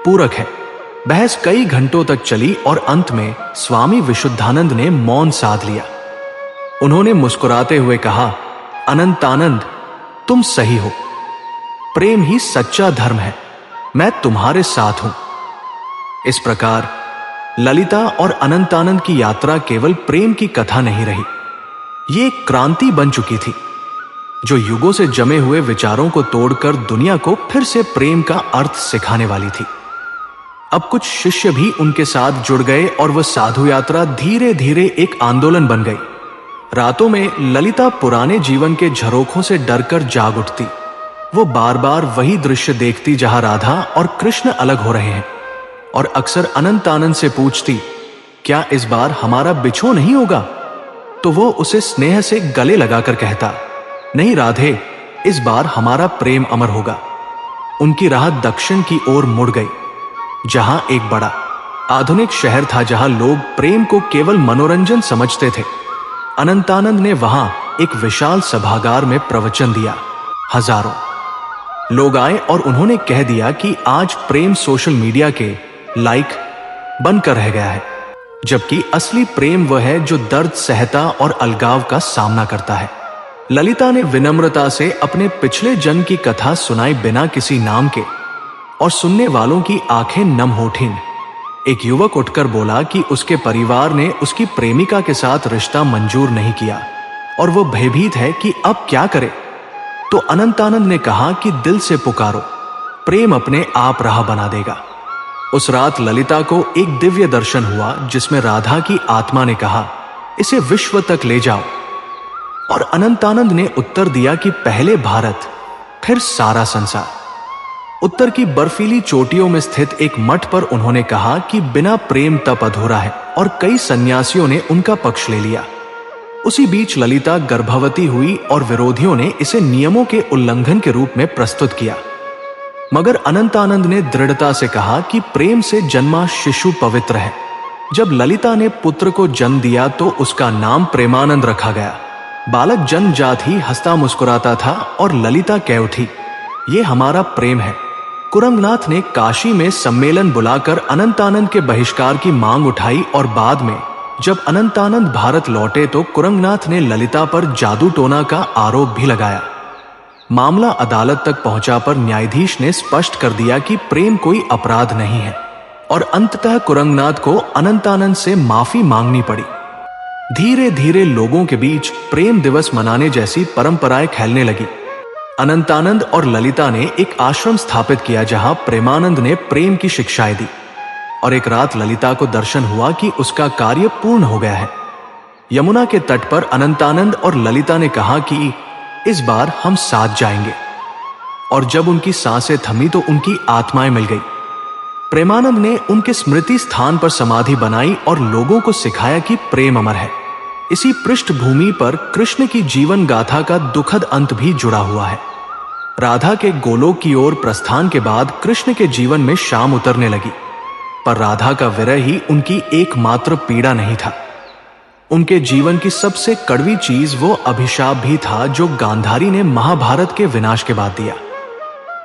पूरक है। बहस कई घंटों तक चली और अंत में स्वामी विशुद्धानंद ने मौन साध लिया। उन्होंने मुस्कुराते हुए कहा, अनंतानंद, तुम सही हो, प्रेम ही सच्चा धर्म है, मैं तुम्हारे साथ हूं। इस प्रकार ललिता और अनंतानंद की यात्रा केवल प्रेम की कथा नहीं रही, ये एक क्रांति बन चुकी थी जो युगों से जमे हुए विचारों को तोड़कर दुनिया को फिर से प्रेम का अर्थ सिखाने वाली थी। अब कुछ शिष्य भी उनके साथ जुड़ गए और वह साधु यात्रा धीरे धीरे एक आंदोलन बन गई। रातों में ललिता पुराने जीवन के झरोखों से डरकर जाग उठती। वो बार बार वही दृश्य देखती जहां राधा और कृष्ण अलग हो रहे हैं, और अक्सर अनंतानंद से पूछती, क्या इस बार हमारा बिछो नहीं होगा? तो वो उसे स्नेह से गले लगाकर कहता, नहीं राधे, इस बार हमारा प्रेम अमर होगा। उनकी राह दक्षिण की ओर मुड़ गई, जहां एक बड़ा आधुनिक शहर था जहां लोग प्रेम को केवल मनोरंजन समझते थे। अनंतानंद ने वहां एक विशाल सभागार में प्रवचन दिया। हजारों लोग आए और उन्होंने कह दिया कि आज प्रेम सोशल मीडिया के लाइक बनकर रह गया है, जबकि असली प्रेम वह है जो दर्द सहता और अलगाव का सामना करता है। ललिता ने विनम्रता से अपने पिछले जन्म की कथा सुनाई बिना किसी नाम के, और सुनने वालों की आंखें नम हो उठीं। एक युवक उठकर बोला कि उसके परिवार ने उसकी प्रेमिका के साथ रिश्ता मंजूर नहीं किया और वो भयभीत है कि अब क्या करे। तो अनंतानंद ने कहा कि दिल से पुकारो, प्रेम अपने आप राह बना देगा। उस रात ललिता को एक दिव्य दर्शन हुआ जिसमें राधा की आत्मा ने कहा, इसे विश्व तक ले जाओ। और अनंतानंद ने उत्तर दिया कि पहले भारत, फिर सारा संसार। उत्तर की बर्फीली चोटियों में स्थित एक मठ पर उन्होंने कहा कि बिना प्रेम तप अधूरा है, और कई सन्यासियों ने उनका पक्ष ले लिया। उसी बीच ललिता गर्भवती हुई और विरोधियों ने इसे नियमों के उल्लंघन के रूप में प्रस्तुत किया, मगर अनंतानंद ने दृढ़ता से कहा कि प्रेम से जन्मा शिशु पवित्र है। जब ललिता ने पुत्र को जन्म दिया तो उसका नाम प्रेमानंद रखा गया। बालक जन्मजात ही हंसता मुस्कुराता था और ललिता कह उठी, ये हमारा प्रेम है। कुरंगनाथ ने काशी में सम्मेलन बुलाकर अनंतानंद के बहिष्कार की मांग उठाई, और बाद में जब अनंतानंद भारत लौटे तो कुरंगनाथ ने ललिता पर जादू टोना का आरोप भी लगाया। मामला अदालत तक पहुंचा पर न्यायाधीश ने स्पष्ट कर दिया कि प्रेम कोई अपराध नहीं है, और अंततः कुरंगनाथ को अनंतानंद से माफी मांगनी पड़ी। धीरे धीरे लोगों के बीच प्रेम दिवस मनाने जैसी परंपराएं फैलने लगी। अनंतानंद और ललिता ने एक आश्रम स्थापित किया जहां प्रेमानंद ने प्रेम की शिक्षाएं दी, और एक रात ललिता को दर्शन हुआ कि उसका कार्य पूर्ण हो गया है। यमुना के तट पर अनंतानंद और ललिता ने कहा कि इस बार हम साथ जाएंगे, और जब उनकी सांसें थमी तो उनकी आत्माएं मिल गई। प्रेमानंद ने उनके स्मृति स्थान पर समाधि बनाई और लोगों को सिखाया कि प्रेम अमर है। इसी पृष्ठभूमि पर कृष्ण की जीवन गाथा का दुखद अंत भी जुड़ा हुआ है। राधा के गोलोक की ओर प्रस्थान के बाद कृष्ण के जीवन में शाम उतरने लगी, पर राधा का विरह ही उनकी एकमात्र पीड़ा नहीं था। उनके जीवन की सबसे कड़वी चीज वो अभिशाप भी था जो गांधारी ने महाभारत के विनाश के बाद दिया।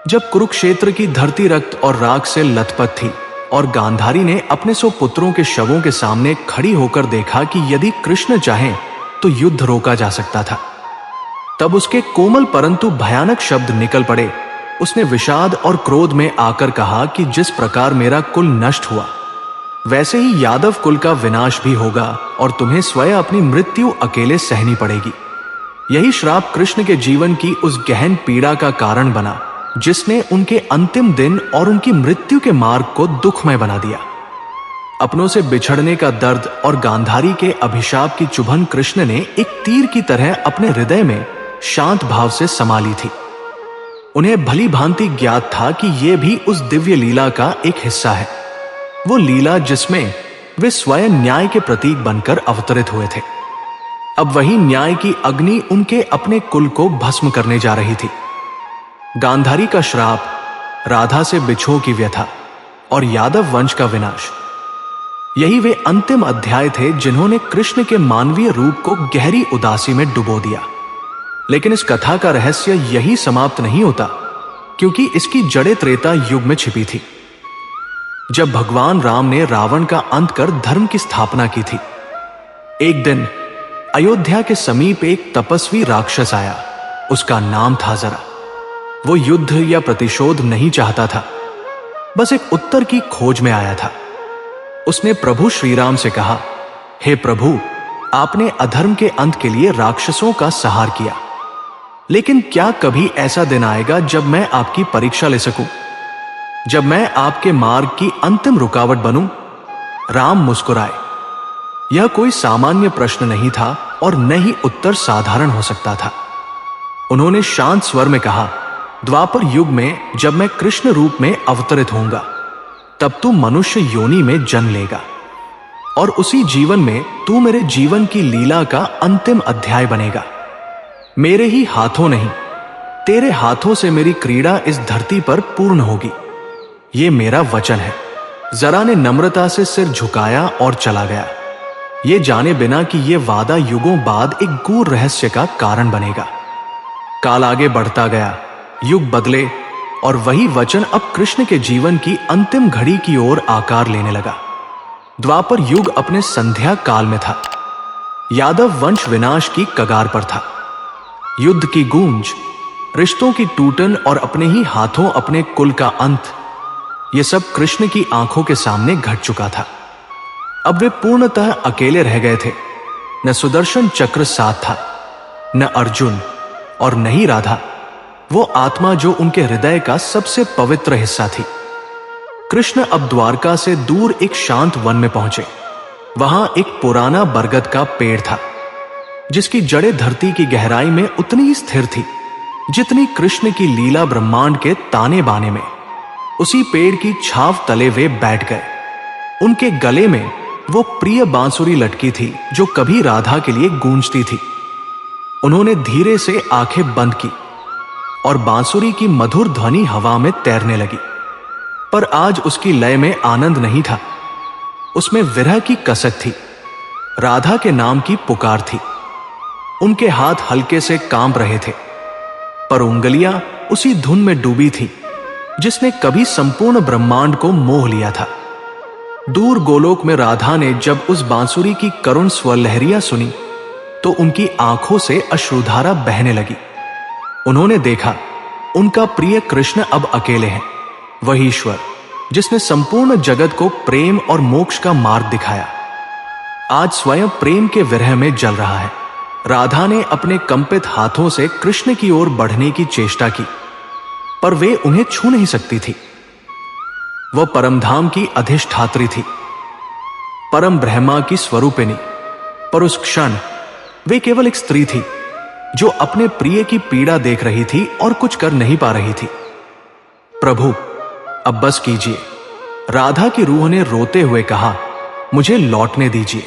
जब कुरुक्षेत्र की धरती रक्त और राख से लथपथ थी और गांधारी ने अपने 100 पुत्रों के शवों के सामने खड़ी होकर देखा कि यदि कृष्ण चाहें तो युद्ध रोका जा सकता था, तब उसके कोमल परंतु भयानक शब्द निकल पड़े। उसने विषाद और क्रोध में आकर कहा कि जिस प्रकार मेरा कुल नष्ट हुआ, वैसे ही यादव कुल का विनाश भी होगा और तुम्हें स्वयं अपनी मृत्यु अकेले सहनी पड़ेगी। यही श्राप कृष्ण के जीवन की उस गहन पीड़ा का कारण बना जिसने उनके अंतिम दिन और उनकी मृत्यु के मार्ग को दुखमय बना दिया। अपनों से बिछड़ने का दर्द और गांधारी के अभिशाप की चुभन कृष्ण ने एक तीर की तरह अपने हृदय में शांत भाव से संभाली थी। उन्हें भली भांति ज्ञात था कि यह भी उस दिव्य लीला का एक हिस्सा है, वो लीला जिसमें वे स्वयं न्याय के प्रतीक बनकर अवतरित हुए थे। अब वही न्याय की अग्नि उनके अपने कुल को भस्म करने जा रही थी। गांधारी का श्राप, राधा से बिछोह की व्यथा और यादव वंश का विनाश, यही वे अंतिम अध्याय थे जिन्होंने कृष्ण के मानवीय रूप को गहरी उदासी में डुबो दिया। लेकिन इस कथा का रहस्य यही समाप्त नहीं होता, क्योंकि इसकी जड़ें त्रेता युग में छिपी थी, जब भगवान राम ने रावण का अंत कर धर्म की स्थापना की थी। एक दिन अयोध्या के समीप एक तपस्वी राक्षस आया। उसका नाम था जरा। वो युद्ध या प्रतिशोध नहीं चाहता था, बस एक उत्तर की खोज में आया था। उसने प्रभु श्री राम से कहा, हे प्रभु, आपने अधर्म के अंत के लिए राक्षसों का संहार किया, लेकिन क्या कभी ऐसा दिन आएगा जब मैं आपकी परीक्षा ले सकूं, जब मैं आपके मार्ग की अंतिम रुकावट बनूं? राम मुस्कुराए। यह कोई सामान्य प्रश्न नहीं था और न ही उत्तर साधारण हो सकता था। उन्होंने शांत स्वर में कहा, द्वापर युग में जब मैं कृष्ण रूप में अवतरित होऊंगा, तब तू मनुष्य योनि में जन्म लेगा और उसी जीवन में तू मेरे जीवन की लीला का अंतिम अध्याय बनेगा। मेरे ही हाथों नहीं, तेरे हाथों से मेरी क्रीड़ा इस धरती पर पूर्ण होगी। ये मेरा वचन है। जरा ने नम्रता से सिर झुकाया और चला गया, ये जाने बिना कि यह वादा युगों बाद एक गूढ़ रहस्य का कारण बनेगा। काल आगे बढ़ता गया, युग बदले और वही वचन अब कृष्ण के जीवन की अंतिम घड़ी की ओर आकार लेने लगा। द्वापर युग अपने संध्या काल में था। यादव वंश विनाश की कगार पर था। युद्ध की गूंज, रिश्तों की टूटन और अपने ही हाथों अपने कुल का अंत, ये सब कृष्ण की आंखों के सामने घट चुका था। अब वे पूर्णतः अकेले रह गए थे। न सुदर्शन चक्र साथ था, न अर्जुन और न ही राधा, वो आत्मा जो उनके हृदय का सबसे पवित्र हिस्सा थी। कृष्ण अब द्वारका से दूर एक शांत वन में पहुंचे। वहां एक पुराना बरगद का पेड़ था, जिसकी जड़ें धरती की गहराई में उतनी ही स्थिर थी जितनी कृष्ण की लीला ब्रह्मांड के ताने बाने में। उसी पेड़ की छाव तले वे बैठ गए। उनके गले में वो प्रिय बांसुरी लटकी थी जो कभी राधा के लिए गूंजती थी। उन्होंने धीरे से आंखें बंद की और बांसुरी की मधुर ध्वनि हवा में तैरने लगी। पर आज उसकी लय में आनंद नहीं था, उसमें विरह की कसक थी, राधा के नाम की पुकार थी। उनके हाथ हल्के से कांप रहे थे, पर उंगलियां उसी धुन में डूबी थी जिसने कभी संपूर्ण ब्रह्मांड को मोह लिया था। दूर गोलोक में राधा ने जब उस बांसुरी की करुण स्वर लहरियां सुनी तो उनकी आंखों से अश्रुधारा बहने लगी। उन्होंने देखा, उनका प्रिय कृष्ण अब अकेले हैं। वही ईश्वर जिसने संपूर्ण जगत को प्रेम और मोक्ष का मार्ग दिखाया, आज स्वयं प्रेम के विरह में जल रहा है। राधा ने अपने कंपित हाथों से कृष्ण की ओर बढ़ने की चेष्टा की, पर वे उन्हें छू नहीं सकती थी। वह परमधाम की अधिष्ठात्री थी, परम ब्रह्मा की स्वरूपिणी, पर उस क्षण वे केवल एक स्त्री थी जो अपने प्रिय की पीड़ा देख रही थी और कुछ कर नहीं पा रही थी। प्रभु, अब बस कीजिए, राधा की रूह ने रोते हुए कहा, मुझे लौटने दीजिए।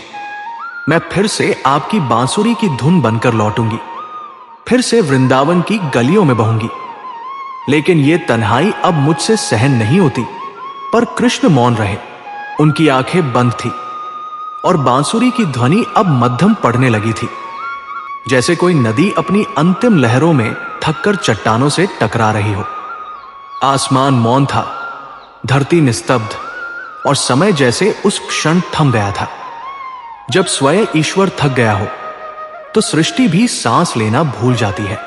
मैं फिर से आपकी बांसुरी की धुन बनकर लौटूंगी, फिर से वृंदावन की गलियों में बहूंगी। लेकिन यह तन्हाई अब मुझसे सहन नहीं होती। पर कृष्ण मौन रहे, उनकी आंखें बंद थी और बांसुरी की ध्वनि अब मध्यम पड़ने लगी थी, जैसे कोई नदी अपनी अंतिम लहरों में थककर चट्टानों से टकरा रही हो। आसमान मौन था, धरती निस्तब्ध और समय जैसे उस क्षण थम गया था। जब स्वयं ईश्वर थक गया हो तो सृष्टि भी सांस लेना भूल जाती है।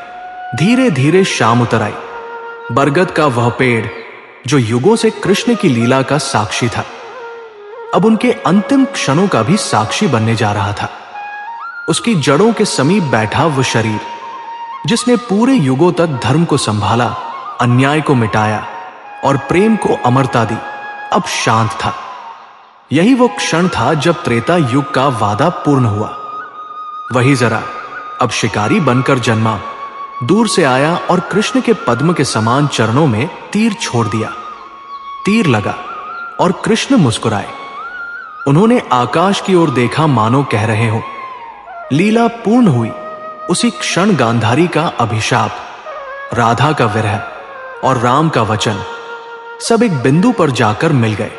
धीरे धीरे शाम उतर आई। बरगद का वह पेड़ जो युगों से कृष्ण की लीला का साक्षी था, अब उनके अंतिम क्षणों का भी साक्षी बनने जा रहा था। उसकी जड़ों के समीप बैठा वह शरीर जिसने पूरे युगों तक धर्म को संभाला, अन्याय को मिटाया और प्रेम को अमरता दी, अब शांत था। यही वो क्षण था जब त्रेता युग का वादा पूर्ण हुआ। वही जरा अब शिकारी बनकर जन्मा, दूर से आया और कृष्ण के पद्म के समान चरणों में तीर छोड़ दिया। तीर लगा और कृष्ण मुस्कुराए। उन्होंने आकाश की ओर देखा, मानो कह रहे हो, लीला पूर्ण हुई। उसी क्षण गांधारी का अभिशाप, राधा का विरह और राम का वचन सब एक बिंदु पर जाकर मिल गए।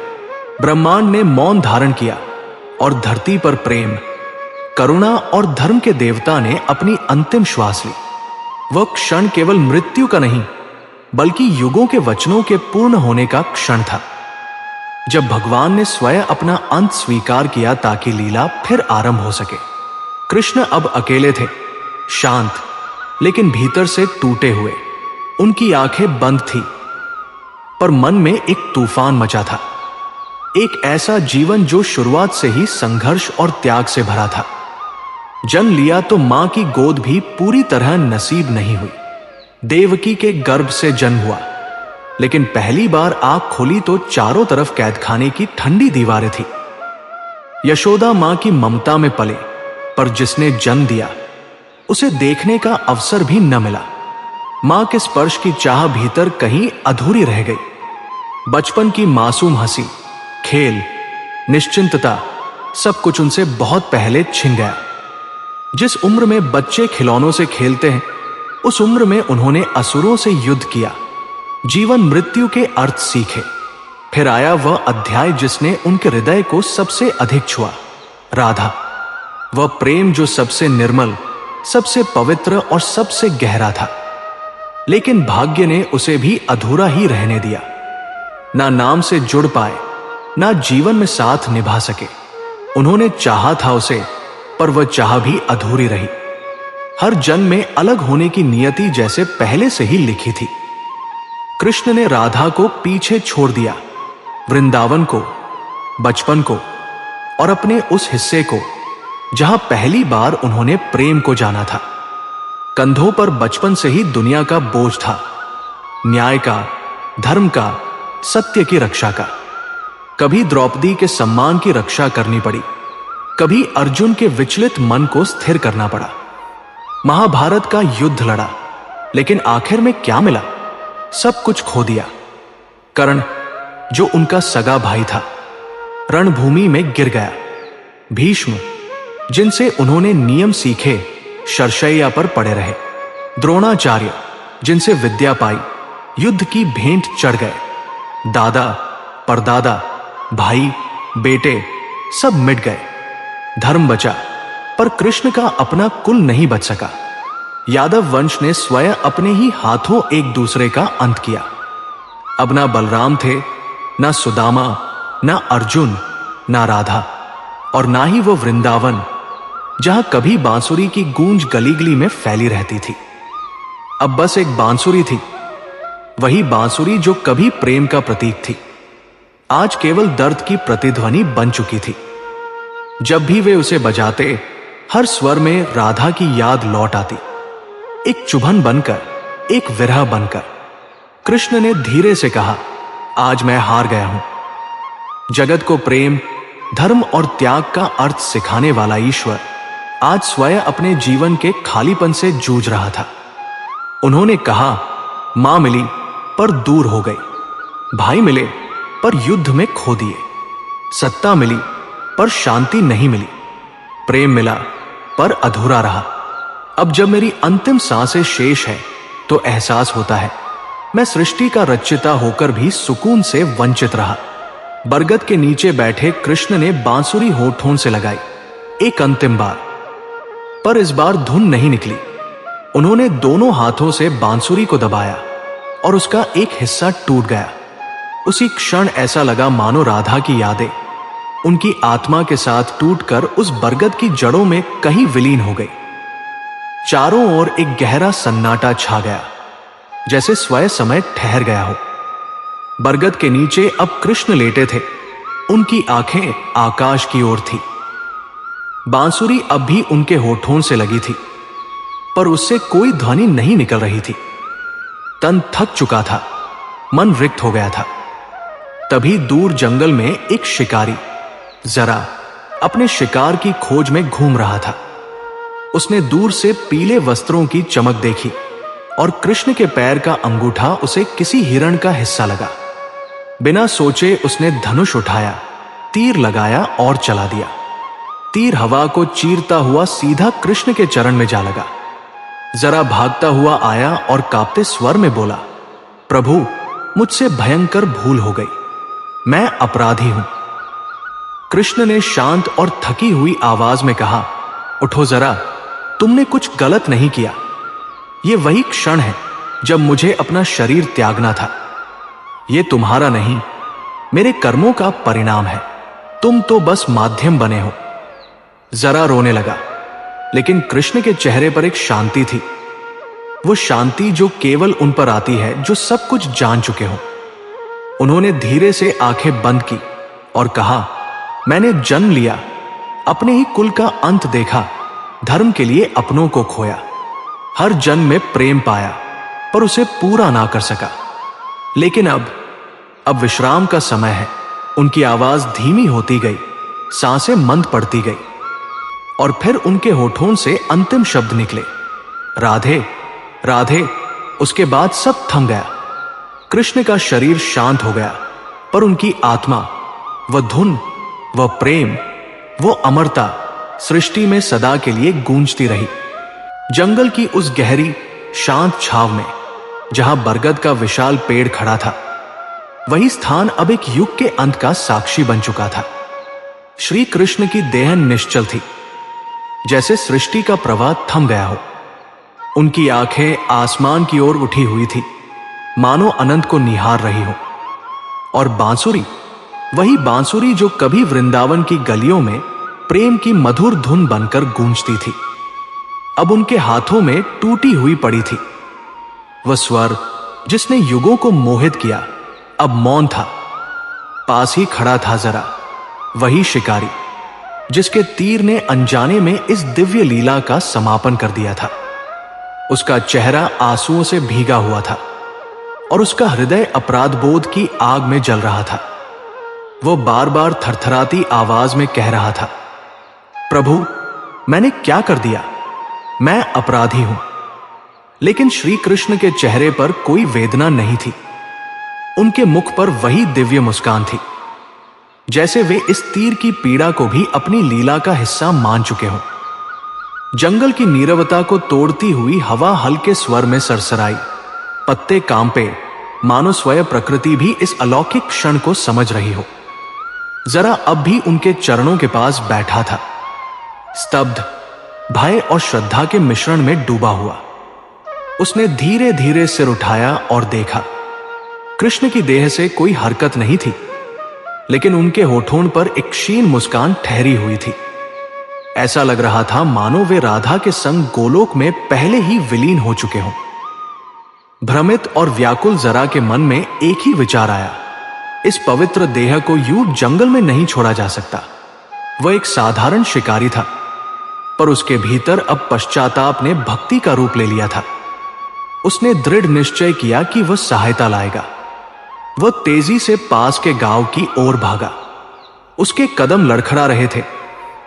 ब्रह्मांड ने मौन धारण किया और धरती पर प्रेम, करुणा और धर्म के देवता ने अपनी अंतिम श्वास ली। वह क्षण केवल मृत्यु का नहीं, बल्कि युगों के वचनों के पूर्ण होने का क्षण था, जब भगवान ने स्वयं अपना अंत स्वीकार किया ताकि लीला फिर आरंभ हो सके। कृष्ण अब अकेले थे, शांत, लेकिन भीतर से टूटे हुए। उनकी आंखें बंद थी, पर मन में एक तूफान मचा था। एक ऐसा जीवन जो शुरुआत से ही संघर्ष और त्याग से भरा था। जन्म लिया तो मां की गोद भी पूरी तरह नसीब नहीं हुई। देवकी के गर्भ से जन्म हुआ, लेकिन पहली बार आंख खोली तो चारों तरफ कैदखाने की ठंडी दीवारें थी। यशोदा मां की ममता में पले, पर जिसने जन्म दिया उसे देखने का अवसर भी न मिला। मां के स्पर्श की चाह भीतर कहीं अधूरी रह गई। बचपन की मासूम हंसी, खेल, निश्चिंतता, सब कुछ उनसे बहुत पहले छिन गया। जिस उम्र में बच्चे खिलौनों से खेलते हैं, उस उम्र में उन्होंने असुरों से युद्ध किया, जीवन मृत्यु के अर्थ सीखे। फिर आया वह अध्याय जिसने उनके हृदय को सबसे अधिक छुआ, राधा। वह प्रेम जो सबसे निर्मल, सबसे पवित्र और सबसे गहरा था। लेकिन भाग्य ने उसे भी अधूरा ही रहने दिया। ना नाम से जुड़ पाए, ना जीवन में साथ निभा सके। उन्होंने चाहा था उसे, पर वह चाह भी अधूरी रही। हर जन्म में अलग होने की नियति जैसे पहले से ही लिखी थी। कृष्ण ने राधा को पीछे छोड़ दिया, वृंदावन को, बचपन को और अपने उस हिस्से को जहां पहली बार उन्होंने प्रेम को जाना था। कंधों पर बचपन से ही दुनिया का बोझ था, न्याय का, धर्म का, सत्य की रक्षा का। कभी द्रौपदी के सम्मान की रक्षा करनी पड़ी, कभी अर्जुन के विचलित मन को स्थिर करना पड़ा। महाभारत का युद्ध लड़ा, लेकिन आखिर में क्या मिला? सब कुछ खो दिया। कर्ण, जो उनका सगा भाई था, रणभूमि में गिर गया। भीष्म, जिनसे उन्होंने नियम सीखे, शरशैया पर पड़े रहे। द्रोणाचार्य, जिनसे विद्या पाई, युद्ध की भेंट चढ़ गए। दादा, परदादा, भाई, बेटे सब मिट गए। धर्म बचा, पर कृष्ण का अपना कुल नहीं बच सका। यादव वंश ने स्वयं अपने ही हाथों एक दूसरे का अंत किया। अब ना बलराम थे, ना सुदामा, ना अर्जुन, ना राधा, और ना ही वो वृंदावन जहां कभी बांसुरी की गूंज गली गली में फैली रहती थी। अब बस एक बांसुरी थी, वही बांसुरी जो कभी प्रेम का प्रतीक थी, आज केवल दर्द की प्रतिध्वनि बन चुकी थी। जब भी वे उसे बजाते, हर स्वर में राधा की याद लौट आती, एक चुभन बनकर, एक विरह बनकर। कृष्ण ने धीरे से कहा, आज मैं हार गया हूं। जगत को प्रेम, धर्म और त्याग का अर्थ सिखाने वाला ईश्वर आज स्वयं अपने जीवन के खालीपन से जूझ रहा था। उन्होंने कहा, मां मिली पर दूर हो गई, भाई मिले पर युद्ध में खो दिए, सत्ता मिली पर शांति नहीं मिली, प्रेम मिला पर अधूरा रहा। अब जब मेरी अंतिम सांसें शेष है तो एहसास होता है मैं सृष्टि का रचिता होकर भी सुकून से वंचित रहा। बरगद के नीचे बैठे कृष्ण ने बांसुरी होठों से लगाई एक अंतिम बार, पर इस बार धुन नहीं निकली। उन्होंने दोनों हाथों से बांसुरी को दबाया और उसका एक हिस्सा टूट गया। उसी क्षण ऐसा लगा मानो राधा की यादें उनकी आत्मा के साथ टूटकर उस बरगद की जड़ों में कहीं विलीन हो गई। चारों ओर एक गहरा सन्नाटा छा गया, जैसे स्वयं समय ठहर गया हो। बरगद के नीचे अब कृष्ण लेटे थे, उनकी आंखें आकाश की ओर थी। बांसुरी अब भी उनके होठों से लगी थी, पर उससे कोई ध्वनि नहीं निकल रही थी। तन थक चुका था, मन रिक्त हो गया था। तभी दूर जंगल में एक शिकारी जरा अपने शिकार की खोज में घूम रहा था। उसने दूर से पीले वस्त्रों की चमक देखी और कृष्ण के पैर का अंगूठा उसे किसी हिरण का हिस्सा लगा। बिना सोचे उसने धनुष उठाया, तीर लगाया और चला दिया। तीर हवा को चीरता हुआ सीधा कृष्ण के चरण में जा लगा। जरा भागता हुआ आया और कांपते स्वर में बोला, प्रभु, मुझसे भयंकर भूल हो गई, मैं अपराधी हूं। कृष्ण ने शांत और थकी हुई आवाज में कहा, उठो जरा, तुमने कुछ गलत नहीं किया। यह वही क्षण है जब मुझे अपना शरीर त्यागना था। यह तुम्हारा नहीं, मेरे कर्मों का परिणाम है। तुम तो बस माध्यम बने हो। जरा रोने लगा, लेकिन कृष्ण के चेहरे पर एक शांति थी, वो शांति जो केवल उन पर आती है जो सब कुछ जान चुके हो। उन्होंने धीरे से आंखें बंद की और कहा, मैंने जन्म लिया, अपने ही कुल का अंत देखा, धर्म के लिए अपनों को खोया, हर जन्म में प्रेम पाया पर उसे पूरा ना कर सका। लेकिन अब विश्राम का समय है। उनकी आवाज धीमी होती गई, सांसें मंद पड़ती गई और फिर उनके होठों से अंतिम शब्द निकले, राधे राधे। उसके बाद सब थम गया। कृष्ण का शरीर शांत हो गया, पर उनकी आत्मा, वह धुन, वह प्रेम, वो अमरता सृष्टि में सदा के लिए गूंजती रही। जंगल की उस गहरी शांत छाव में जहां बरगद का विशाल पेड़ खड़ा था, वही स्थान अब एक युग के अंत का साक्षी बन चुका था। श्री कृष्ण की देह निश्चल थी, जैसे सृष्टि का प्रवाह थम गया हो। उनकी आंखें आसमान की ओर उठी हुई थी, मानो अनंत को निहार रही हो। और बांसुरी, वही बांसुरी जो कभी वृंदावन की गलियों में प्रेम की मधुर धुन बनकर गूंजती थी, अब उनके हाथों में टूटी हुई पड़ी थी। वह स्वर जिसने युगों को मोहित किया, अब मौन था। पास ही खड़ा था जरा वही शिकारी, जिसके तीर ने अनजाने में इस दिव्य लीला का समापन कर दिया था। उसका चेहरा आंसुओं से भीगा हुआ था और उसका हृदय अपराध बोध की आग में जल रहा था। वो बार बार थरथराती आवाज में कह रहा था, प्रभु, मैंने क्या कर दिया? मैं अपराधी हूं। लेकिन श्री कृष्ण के चेहरे पर कोई वेदना नहीं थी। उनके मुख पर वही दिव्य मुस्कान थी, जैसे वे इस तीर की पीड़ा को भी अपनी लीला का हिस्सा मान चुके हों। जंगल की नीरवता को तोड़ती हुई हवा हल्के स्वर में सरसराई, पत्ते कांपे, मानो स्वयं प्रकृति भी इस अलौकिक क्षण को समझ रही हो। जरा अब भी उनके चरणों के पास बैठा था, स्तब्ध, भय और श्रद्धा के मिश्रण में डूबा हुआ। उसने धीरे धीरे सिर उठाया और देखा। कृष्ण की देह से कोई हरकत नहीं थी, लेकिन उनके होठों पर एक क्षीण मुस्कान ठहरी हुई थी। ऐसा लग रहा था मानो वे राधा के संग गोलोक में पहले ही विलीन हो चुके हों। भ्रमित और व्याकुल जरा के मन में एक ही विचार आया, इस पवित्र देह को यूं जंगल में नहीं छोड़ा जा सकता। वह एक साधारण शिकारी था, पर उसके भीतर अब पश्चाताप ने भक्ति का रूप ले लिया था। उसने दृढ़ निश्चय किया कि वह सहायता लाएगा। वह तेजी से पास के गांव की ओर भागा। उसके कदम लड़खड़ा रहे थे,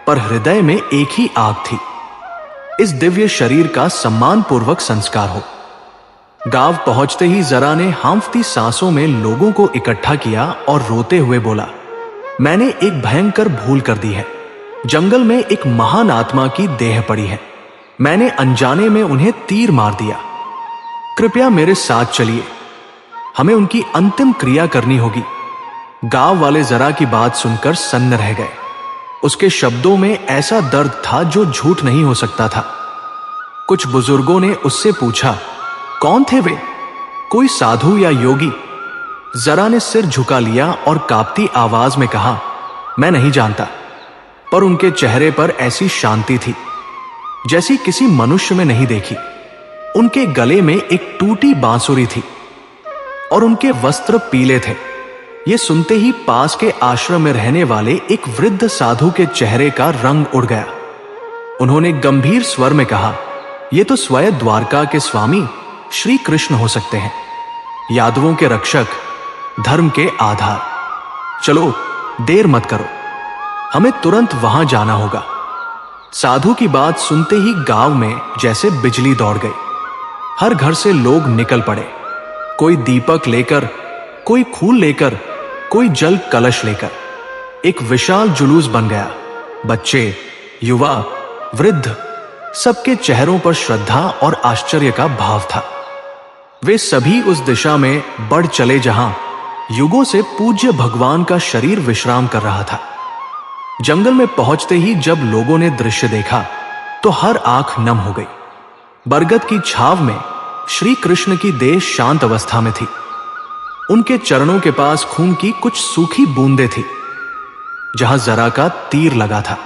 पर हृदय में एक ही आग थी, इस दिव्य शरीर का सम्मान पूर्वक संस्कार हो। गांव पहुंचते ही जरा ने हांफती सांसों में लोगों को इकट्ठा किया और रोते हुए बोला, मैंने एक भयंकर भूल कर दी है। जंगल में एक महान आत्मा की देह पड़ी है। मैंने अनजाने में उन्हें तीर मार दिया। कृपया मेरे साथ चलिए, हमें उनकी अंतिम क्रिया करनी होगी। गांव वाले जरा की बात सुनकर सन्न रह गए। उसके शब्दों में ऐसा दर्द था जो झूठ नहीं हो सकता था। कुछ बुजुर्गों ने उससे पूछा, कौन थे वे? कोई साधु या योगी? जरा ने सिर झुका लिया और कांपती आवाज में कहा, मैं नहीं जानता। पर उनके चेहरे पर ऐसी शांति थी जैसी किसी मनुष्य में नहीं देखी। उनके गले में एक टूटी बांसुरी थी और उनके वस्त्र पीले थे। ये सुनते ही पास के आश्रम में रहने वाले एक वृद्ध साधु के चेहरे का रंग उड़ गया। उन्होंने गंभीर स्वर में कहा, ये तो स्वयं द्वारका के स्वामी श्री कृष्ण हो सकते हैं, यादवों के रक्षक, धर्म के आधार। चलो, देर मत करो, हमें तुरंत वहां जाना होगा। साधु की बात सुनते ही गांव में जैसे बिजली दौड़ गई। हर घर से लोग निकल पड़े, कोई दीपक लेकर, कोई फूल लेकर, कोई जल कलश लेकर। एक विशाल जुलूस बन गया। बच्चे, युवा, वृद्ध, सबके चेहरों पर श्रद्धा और आश्चर्य का भाव था। वे सभी उस दिशा में बढ़ चले जहां युगों से पूज्य भगवान का शरीर विश्राम कर रहा था। जंगल में पहुंचते ही जब लोगों ने दृश्य देखा तो हर आंख नम हो गई। बरगद की छाव में श्री कृष्ण की देह शांत अवस्था में थी। उनके चरणों के पास खून की कुछ सूखी बूंदें थी जहां जरा का तीर लगा था,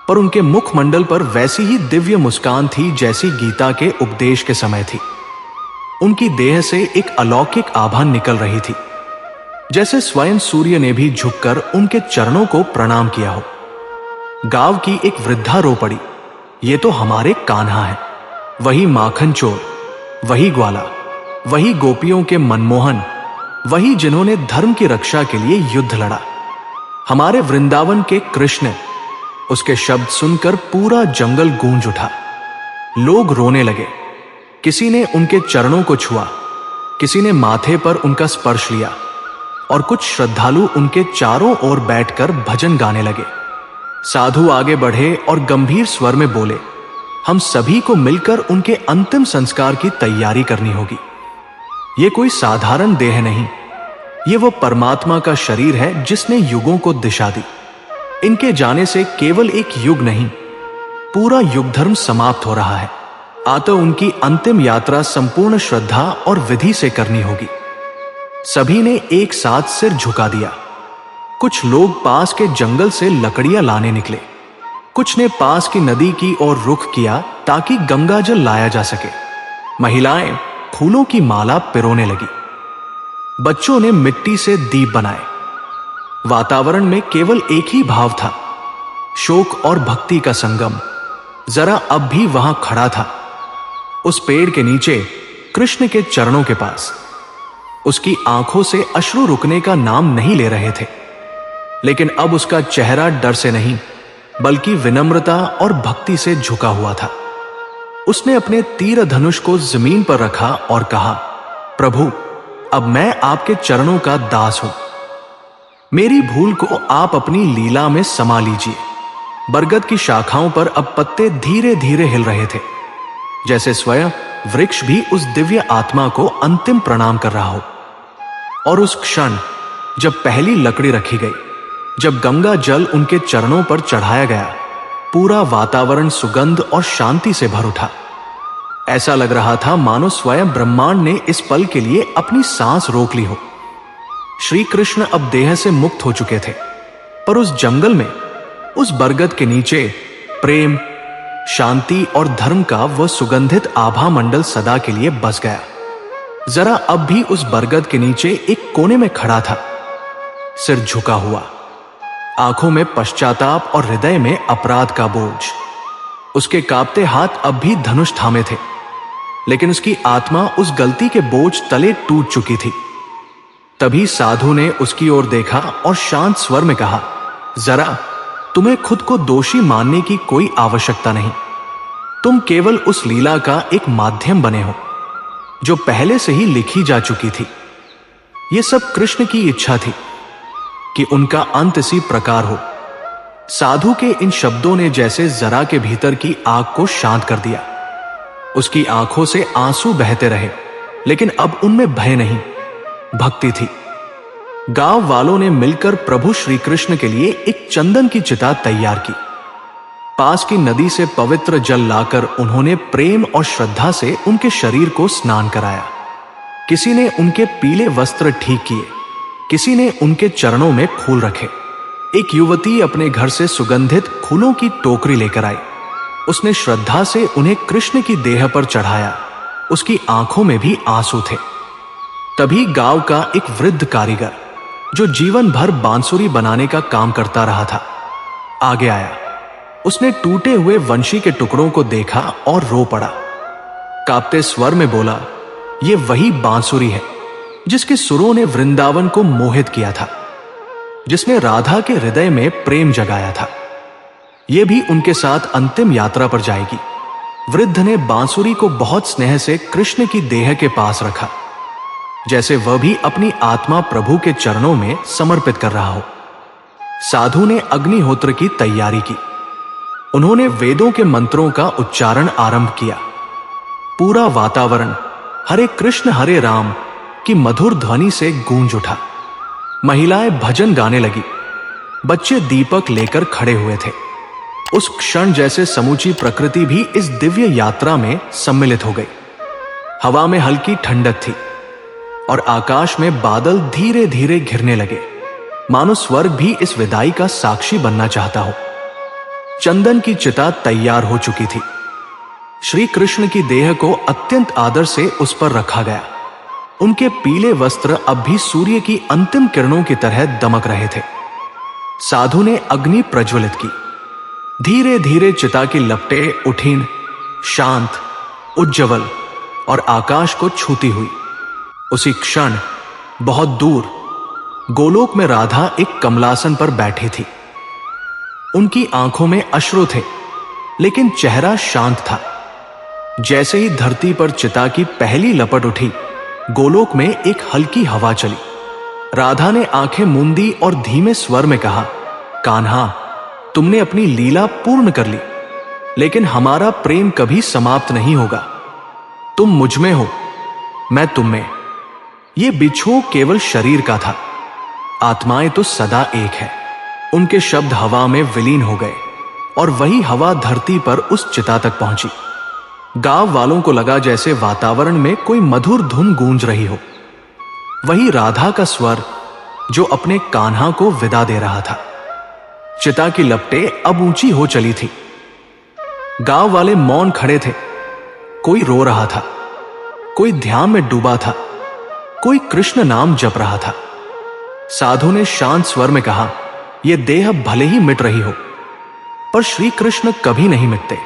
पर उनके मुखमंडल पर वैसी ही दिव्य मुस्कान थी जैसी गीता के उपदेश के समय थी। उनकी देह से एक अलौकिक आभा निकल रही थी। जैसे स्वयं सूर्य ने भी झुककर उनके चरणों को प्रणाम किया हो। गांव की एक वृद्धा रो पड़ी, ये तो हमारे कान्हा है, वही माखन चोर, वही ग्वाला, वही गोपियों के मनमोहन, वही जिन्होंने धर्म की रक्षा के लिए युद्ध लड़ा, हमारे वृंदावन के कृष्ण। उसके शब्द सुनकर पूरा जंगल गूंज उठा। लोग रोने लगे। किसी ने उनके चरणों को छुआ, किसी ने माथे पर उनका स्पर्श लिया और कुछ श्रद्धालु उनके चारों ओर बैठकर भजन गाने लगे। साधु आगे बढ़े और गंभीर स्वर में बोले, हम सभी को मिलकर उनके अंतिम संस्कार की तैयारी करनी होगी। ये कोई साधारण देह नहीं, ये वो परमात्मा का शरीर है जिसने युगों को दिशा दी। इनके जाने से केवल एक युग नहीं, पूरा युग धर्म समाप्त हो रहा है। अतः उनकी अंतिम यात्रा संपूर्ण श्रद्धा और विधि से करनी होगी। सभी ने एक साथ सिर झुका दिया। कुछ लोग पास के जंगल से लकड़ियां लाने निकले, कुछ ने पास की नदी की ओर रुख किया ताकि गंगा जल लाया जा सके। महिलाएं फूलों की माला पिरोने लगी। बच्चों ने मिट्टी से दीप बनाए। वातावरण में केवल एक ही भाव था, शोक और भक्ति का संगम। जरा अब भी वहां खड़ा था, उस पेड़ के नीचे, कृष्ण के चरणों के पास। उसकी आंखों से अश्रु रुकने का नाम नहीं ले रहे थे, लेकिन अब उसका चेहरा डर से नहीं बल्कि विनम्रता और भक्ति से झुका हुआ था। उसने अपने तीर धनुष को जमीन पर रखा और कहा, प्रभु, अब मैं आपके चरणों का दास हूं। मेरी भूल को आप अपनी लीला में समा लीजिए। बरगद की शाखाओं पर अब पत्ते धीरे धीरे हिल रहे थे, जैसे स्वयं वृक्ष भी उस दिव्य आत्मा को अंतिम प्रणाम कर रहा हो। और उस क्षण जब पहली लकड़ी रखी गई, जब गंगा जल उनके चरणों पर चढ़ाया गया, पूरा वातावरण सुगंध और शांति से भर उठा। ऐसा लग रहा था मानो स्वयं ब्रह्मांड ने इस पल के लिए अपनी सांस रोक ली हो। श्री कृष्ण अब देह से मुक्त हो चुके थे, पर उस जंगल में, उस बरगद के नीचे प्रेम, शांति और धर्म का वह सुगंधित आभा मंडल सदा के लिए बस गया। जरा अब भी उस बरगद के नीचे एक कोने में खड़ा था, सिर झुका हुआ, आंखों में पश्चाताप और हृदय में अपराध का बोझ। उसके कांपते हाथ अब भी धनुष थामे थे, लेकिन उसकी आत्मा उस गलती के बोझ तले टूट चुकी थी। तभी साधु ने उसकी ओर देखा और शांत स्वर में कहा, जरा तुम्हें खुद को दोषी मानने की कोई आवश्यकता नहीं। तुम केवल उस लीला का एक माध्यम बने हो जो पहले से ही लिखी जा चुकी थी। यह सब कृष्ण की इच्छा थी कि उनका अंत इसी प्रकार हो। साधु के इन शब्दों ने जैसे जरा के भीतर की आग को शांत कर दिया। उसकी आंखों से आंसू बहते रहे, लेकिन अब उनमें भय नहीं, भक्ति थी। गांव वालों ने मिलकर प्रभु श्री कृष्ण के लिए एक चंदन की चिता तैयार की। पास की नदी से पवित्र जल लाकर उन्होंने प्रेम और श्रद्धा से उनके शरीर को स्नान कराया। किसी ने उनके पीले वस्त्र ठीक किए, किसी ने उनके चरणों में फूल रखे। एक युवती अपने घर से सुगंधित फूलों की टोकरी लेकर आई। उसने श्रद्धा से उन्हें कृष्ण की देह पर चढ़ाया। उसकी आंखों में भी आंसू थे। तभी गांव का एक वृद्ध कारीगर, जो जीवन भर बांसुरी बनाने का काम करता रहा था, आगे आया। उसने टूटे हुए वंशी के टुकड़ों को देखा और रो पड़ा। कांपते स्वर में बोला, ये वही बांसुरी है जिसके सुरों ने वृंदावन को मोहित किया था, जिसने राधा के हृदय में प्रेम जगाया था। यह भी उनके साथ अंतिम यात्रा पर जाएगी। वृद्ध ने बांसुरी को बहुत स्नेह से कृष्ण की देह के पास रखा, जैसे वह भी अपनी आत्मा प्रभु के चरणों में समर्पित कर रहा हो। साधु ने अग्निहोत्र की तैयारी की। उन्होंने वेदों के मंत्रों का उच्चारण आरंभ किया। पूरा वातावरण हरे कृष्ण हरे राम की मधुर ध्वनि से गूंज उठा। महिलाएं भजन गाने लगी। बच्चे दीपक लेकर खड़े हुए थे। उस क्षण जैसे समूची प्रकृति भी इस दिव्य यात्रा में सम्मिलित हो गई। हवा में हल्की ठंडक थी और आकाश में बादल धीरे धीरे घिरने लगे, मानो स्वर्ग भी इस विदाई का साक्षी बनना चाहता हो। चंदन की चिता तैयार हो चुकी थी। श्री कृष्ण की देह को अत्यंत आदर से उस पर रखा गया। उनके पीले वस्त्र अब भी सूर्य की अंतिम किरणों की तरह दमक रहे थे। साधु ने अग्नि प्रज्वलित की। धीरे धीरे चिता की लपटें उठीं, शांत, उज्ज्वल और आकाश को छूती हुई। उसी क्षण बहुत दूर गोलोक में राधा एक कमलासन पर बैठी थी। उनकी आंखों में अश्रु थे, लेकिन चेहरा शांत था। जैसे ही धरती पर चिता की पहली लपट उठी, गोलोक में एक हल्की हवा चली। राधा ने आंखें मूंदी और धीमे स्वर में कहा, कान्हा, तुमने अपनी लीला पूर्ण कर ली, लेकिन हमारा प्रेम कभी समाप्त नहीं होगा। तुम मुझ में हो, मैं तुम में। यह बिछोह केवल शरीर का था, आत्माएं तो सदा एक है। उनके शब्द हवा में विलीन हो गए और वही हवा धरती पर उस चिता तक पहुंची। गांव वालों को लगा जैसे वातावरण में कोई मधुर धुन गूंज रही हो। वही राधा का स्वर जो अपने कान्हा को विदा दे रहा था। चिता की लपटें अब ऊंची हो चली थी। गांव वाले मौन खड़े थे। कोई रो रहा था, कोई ध्यान में डूबा था, कोई कृष्ण नाम जप रहा था। साधु ने शांत स्वर में कहा, यह देह भले ही मिट रही हो, पर श्री कृष्ण कभी नहीं मिटते।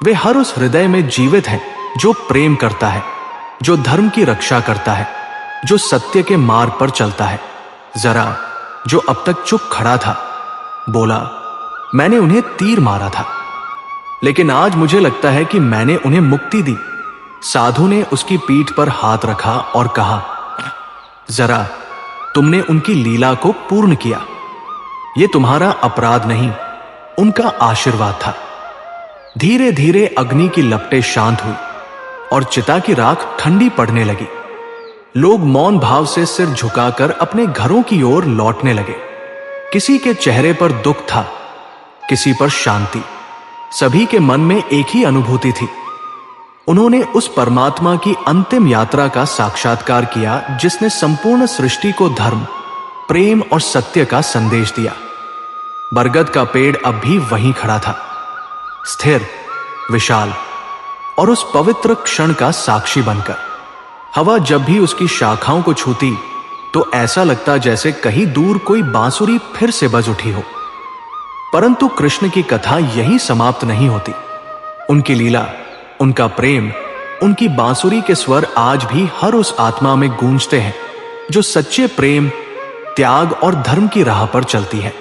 वे हर उस हृदय में जीवित हैं जो प्रेम करता है, जो धर्म की रक्षा करता है, जो सत्य के मार्ग पर चलता है। जरा जो अब तक चुप खड़ा था बोला, मैंने उन्हें तीर मारा था, लेकिन आज मुझे लगता है कि मैंने उन्हें मुक्ति दी। साधु ने उसकी पीठ पर हाथ रखा और कहा, जरा तुमने उनकी लीला को पूर्ण किया। यह तुम्हारा अपराध नहीं, उनका आशीर्वाद था। धीरे धीरे अग्नि की लपटें शांत हुई और चिता की राख ठंडी पड़ने लगी। लोग मौन भाव से सिर झुकाकर अपने घरों की ओर लौटने लगे। किसी के चेहरे पर दुख था, किसी पर शांति। सभी के मन में एक ही अनुभूति थी। उन्होंने उस परमात्मा की अंतिम यात्रा का साक्षात्कार किया जिसने संपूर्ण सृष्टि को धर्म, प्रेम और सत्य का संदेश दिया। बरगद का पेड़ अब भी वहीं खड़ा था, स्थिर, विशाल और उस पवित्र क्षण का साक्षी बनकर। हवा जब भी उसकी शाखाओं को छूती तो ऐसा लगता जैसे कहीं दूर कोई बांसुरी फिर से बज उठी हो। परंतु कृष्ण की कथा यहीं समाप्त नहीं होती। उनकी लीला, उनका प्रेम, उनकी बांसुरी के स्वर आज भी हर उस आत्मा में गूंजते हैं जो सच्चे प्रेम, त्याग और धर्म की राह पर चलती है।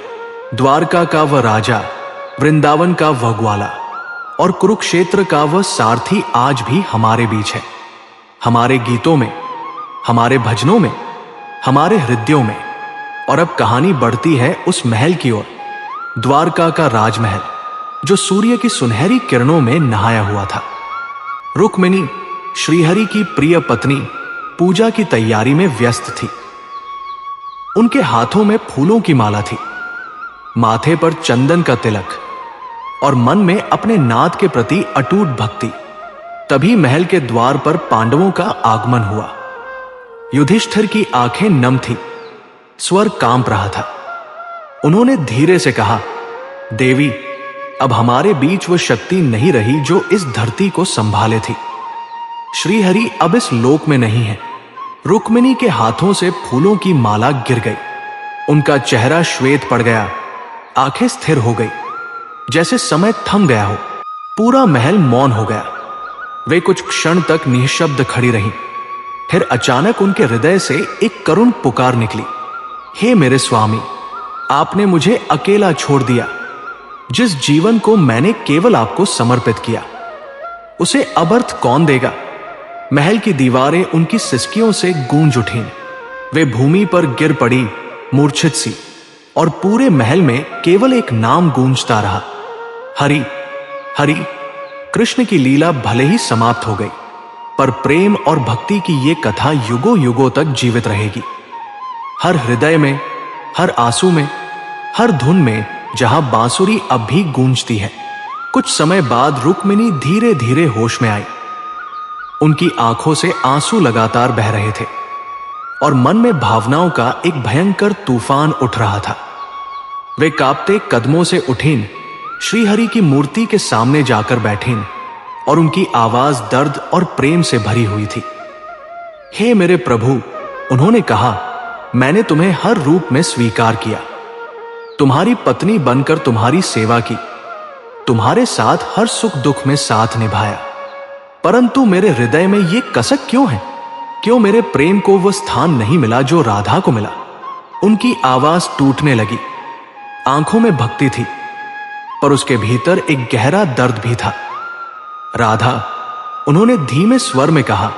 द्वारका का वह राजा, वृंदावन का वह ग्वाला और कुरुक्षेत्र का वह सारथी आज भी हमारे बीच है। हमारे गीतों में, हमारे भजनों में, हमारे हृदयों में। और अब कहानी बढ़ती है उस महल की ओर, द्वारका का राजमहल जो सूर्य की सुनहरी किरणों में नहाया हुआ था। रुक्मिणी, श्रीहरि की प्रिय पत्नी, पूजा की तैयारी में व्यस्त थी। उनके हाथों में फूलों की माला थी, माथे पर चंदन का तिलक और मन में अपने नाथ के प्रति अटूट भक्ति। तभी महल के द्वार पर पांडवों का आगमन हुआ। युधिष्ठिर की आंखें नम थी, स्वर कांप रहा था। उन्होंने धीरे से कहा, देवी, अब हमारे बीच वो शक्ति नहीं रही जो इस धरती को संभाले थी। श्रीहरि अब इस लोक में नहीं है। रुक्मिणी के हाथों से फूलों की माला गिर गई। उनका चेहरा श्वेत पड़ गया, आंखें स्थिर हो गई, जैसे समय थम गया हो। पूरा महल मौन हो गया। वे कुछ क्षण तक निःशब्द खड़ी रहीं। फिर अचानक उनके हृदय से एक करुण पुकार निकली, हे मेरे स्वामी, आपने मुझे अकेला छोड़ दिया। जिस जीवन को मैंने केवल आपको समर्पित किया, उसे अब अर्थ कौन देगा? महल की दीवारें उनकी सिसकियों से गूंज उठीं। वे भूमि पर गिर पड़ी, मूर्छित सी, और पूरे महल में केवल एक नाम गूंजता रहा, हरि हरि। कृष्ण की लीला भले ही समाप्त हो गई, पर प्रेम और भक्ति की ये कथा युगों युगों तक जीवित रहेगी। हर हृदय में, हर आंसू में, हर धुन में, जहां बांसुरी अब भी गूंजती है। कुछ समय बाद रुक्मिणी धीरे धीरे होश में आई। उनकी आंखों से आंसू लगातार बह रहे थे और मन में भावनाओं का एक भयंकर तूफान उठ रहा था। वे कांपते कदमों से उठीं, श्रीहरि की मूर्ति के सामने जाकर बैठीं और उनकी आवाज दर्द और प्रेम से भरी हुई थी। हे मेरे प्रभु, उन्होंने कहा, मैंने तुम्हें हर रूप में स्वीकार किया, तुम्हारी पत्नी बनकर तुम्हारी सेवा की, तुम्हारे साथ हर सुख दुख में साथ निभाया, परंतु मेरे हृदय में ये कसक क्यों है? क्यों मेरे प्रेम को वो स्थान नहीं मिला जो राधा को मिला? उनकी आवाज टूटने लगी। आंखों में भक्ति थी, पर उसके भीतर एक गहरा दर्द भी था। राधा, उन्होंने धीमे स्वर में कहा,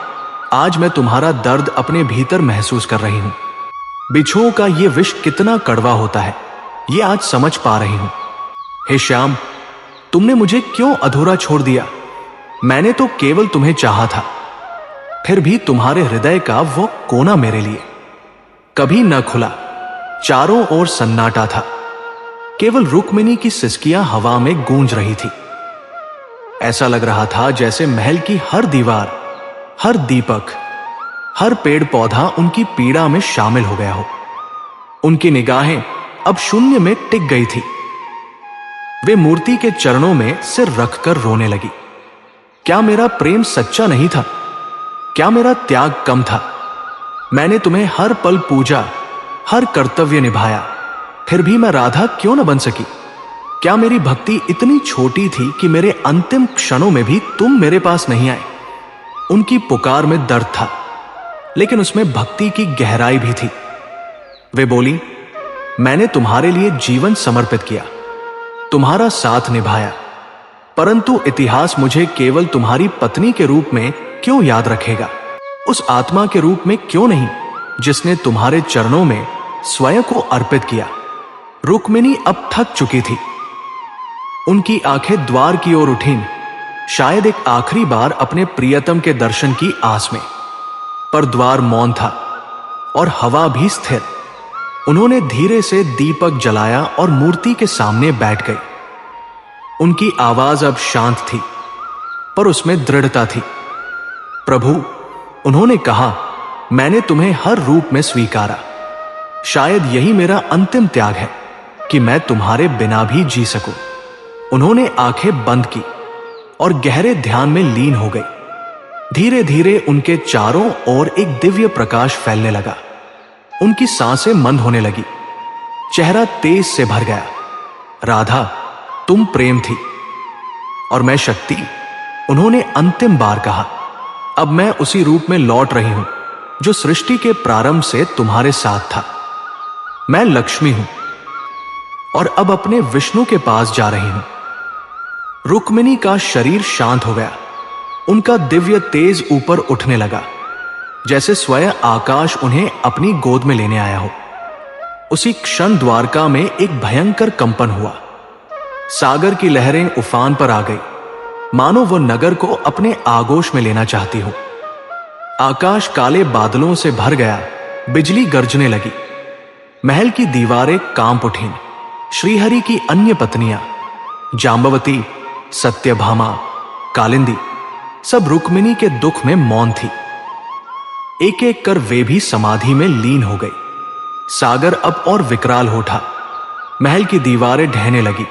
आज मैं तुम्हारा दर्द अपने भीतर महसूस कर रही हूं। बिछुओं का ये विष कितना कड़वा होता है, ये आज समझ पा रही हूं। हे श्याम, तुमने मुझे क्यों अधूरा छोड़ दिया? मैंने तो केवल तुम्हें चाहा था, फिर भी तुम्हारे हृदय का वो कोना मेरे लिए कभी न खुला। चारों ओर सन्नाटा था, केवल रुक्मिणी की सिसकियां हवा में गूंज रही थी। ऐसा लग रहा था जैसे महल की हर दीवार, हर दीपक, हर पेड़ पौधा उनकी पीड़ा में शामिल हो गया हो। उनकी निगाहें अब शून्य में टिक गई थी। वे मूर्ति के चरणों में सिर रखकर रोने लगी। क्या मेरा प्रेम सच्चा नहीं था? क्या मेरा त्याग कम था? मैंने तुम्हें हर पल पूजा, हर कर्तव्य निभाया, फिर भी मैं राधा क्यों न बन सकी? क्या मेरी भक्ति इतनी छोटी थी कि मेरे अंतिम क्षणों में भी तुम मेरे पास नहीं आए? उनकी पुकार में दर्द था, लेकिन उसमें भक्ति की गहराई भी थी। वे बोली, मैंने तुम्हारे लिए जीवन समर्पित किया, तुम्हारा साथ निभाया, परंतु इतिहास मुझे केवल तुम्हारी पत्नी के रूप में क्यों याद रखेगा? उस आत्मा के रूप में क्यों नहीं जिसने तुम्हारे चरणों में स्वयं को अर्पित किया। रुक्मिणी अब थक चुकी थी। उनकी आंखें द्वार की ओर उठीं, शायद एक आखिरी बार अपने प्रियतम के दर्शन की आस में। पर द्वार मौन था और हवा भी स्थिर। उन्होंने धीरे से दीपक जलाया और मूर्ति के सामने बैठ गई। उनकी आवाज अब शांत थी, पर उसमें दृढ़ता थी। प्रभु, उन्होंने कहा, मैंने तुम्हें हर रूप में स्वीकारा। शायद यही मेरा अंतिम त्याग है कि मैं तुम्हारे बिना भी जी सकूं। उन्होंने आंखें बंद की और गहरे ध्यान में लीन हो गई। धीरे धीरे उनके चारों ओर एक दिव्य प्रकाश फैलने लगा। उनकी सांसें मंद होने लगी, चेहरा तेज से भर गया। राधा, तुम प्रेम थी और मैं शक्ति, उन्होंने अंतिम बार कहा। अब मैं उसी रूप में लौट रही हूं जो सृष्टि के प्रारंभ से तुम्हारे साथ था। मैं लक्ष्मी हूं और अब अपने विष्णु के पास जा रही हूं। रुक्मिणी का शरीर शांत हो गया। उनका दिव्य तेज ऊपर उठने लगा, जैसे स्वयं आकाश उन्हें अपनी गोद में लेने आया हो। उसी क्षण द्वारका में एक भयंकर कंपन हुआ। सागर की लहरें उफान पर आ गई, मानो वो नगर को अपने आगोश में लेना चाहती हो। आकाश काले बादलों से भर गया, बिजली गरजने लगी। महल की दीवारें कांप उठीं। श्रीहरि की अन्य पत्नियां, जांबवती, सत्यभामा, कालिंदी, सब रुक्मिणी के दुख में मौन थी। एक एक कर वे भी समाधि में लीन हो गई। सागर अब और विकराल हो उठा। महल की दीवारें ढहने लगी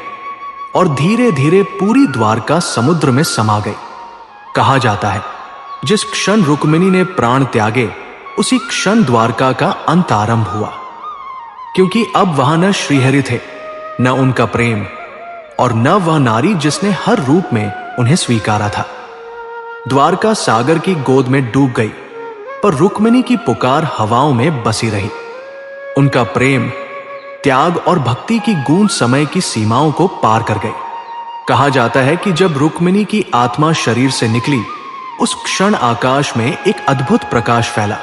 और धीरे धीरे पूरी द्वारका समुद्र में समा गई। कहा जाता है, जिस क्षण रुक्मिणी ने प्राण त्यागे, उसी क्षण द्वारका का अंत आरंभ हुआ, क्योंकि अब वहां न श्रीहरि थे, न उनका प्रेम, और न वह नारी जिसने हर रूप में उन्हें स्वीकारा था। द्वारका सागर की गोद में डूब गई, पर रुक्मिणी की पुकार हवाओं में बसी रही। उनका प्रेम, त्याग और भक्ति की गूंज समय की सीमाओं को पार कर गई। कहा जाता है कि जब रुक्मिणी की आत्मा शरीर से निकली, उस क्षण आकाश में एक अद्भुत प्रकाश फैला,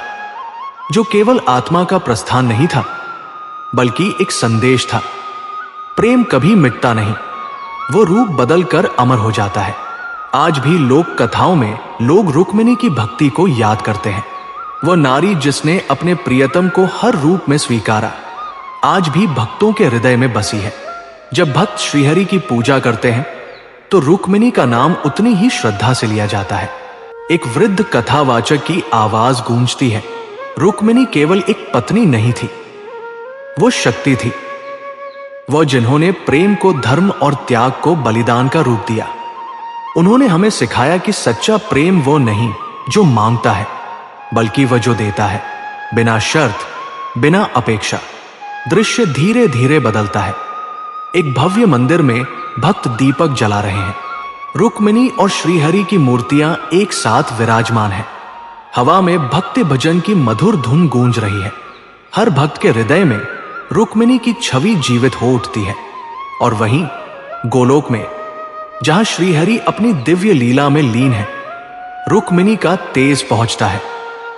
जो केवल आत्मा का प्रस्थान नहीं था, बल्कि एक संदेश था। प्रेम कभी मिटता नहीं, वो रूप बदलकर अमर हो जाता है। आज भी लोक कथाओं में लोग रुक्मिणी की भक्ति को याद करते हैं। वह नारी जिसने अपने प्रियतम को हर रूप में स्वीकारा, आज भी भक्तों के हृदय में बसी है। जब भक्त श्रीहरि की पूजा करते हैं, तो रुक्मिणी का नाम उतनी ही श्रद्धा से लिया जाता है। एक वृद्ध कथावाचक की आवाज गूंजती है, रुक्मिणी केवल एक पत्नी नहीं थी, वो शक्ति थी। वो जिन्होंने प्रेम को, धर्म और त्याग को बलिदान का रूप दिया। उन्होंने हमें सिखाया कि सच्चा प्रेम वो नहीं जो मांगता है, बल्कि वह जो देता है, बिना शर्त, बिना अपेक्षा। दृश्य धीरे धीरे बदलता है। एक भव्य मंदिर में भक्त दीपक जला रहे हैं। रुक्मिणी और श्रीहरि की मूर्तियां एक साथ विराजमान हैं। हवा में भक्ति भजन की मधुर धुन गूंज रही है। हर भक्त के हृदय में रुक्मिणी की छवि जीवित हो उठती है। और वहीं गोलोक में, जहां श्रीहरि अपनी दिव्य लीला में लीन है, रुक्मिणी का तेज पहुंचता है।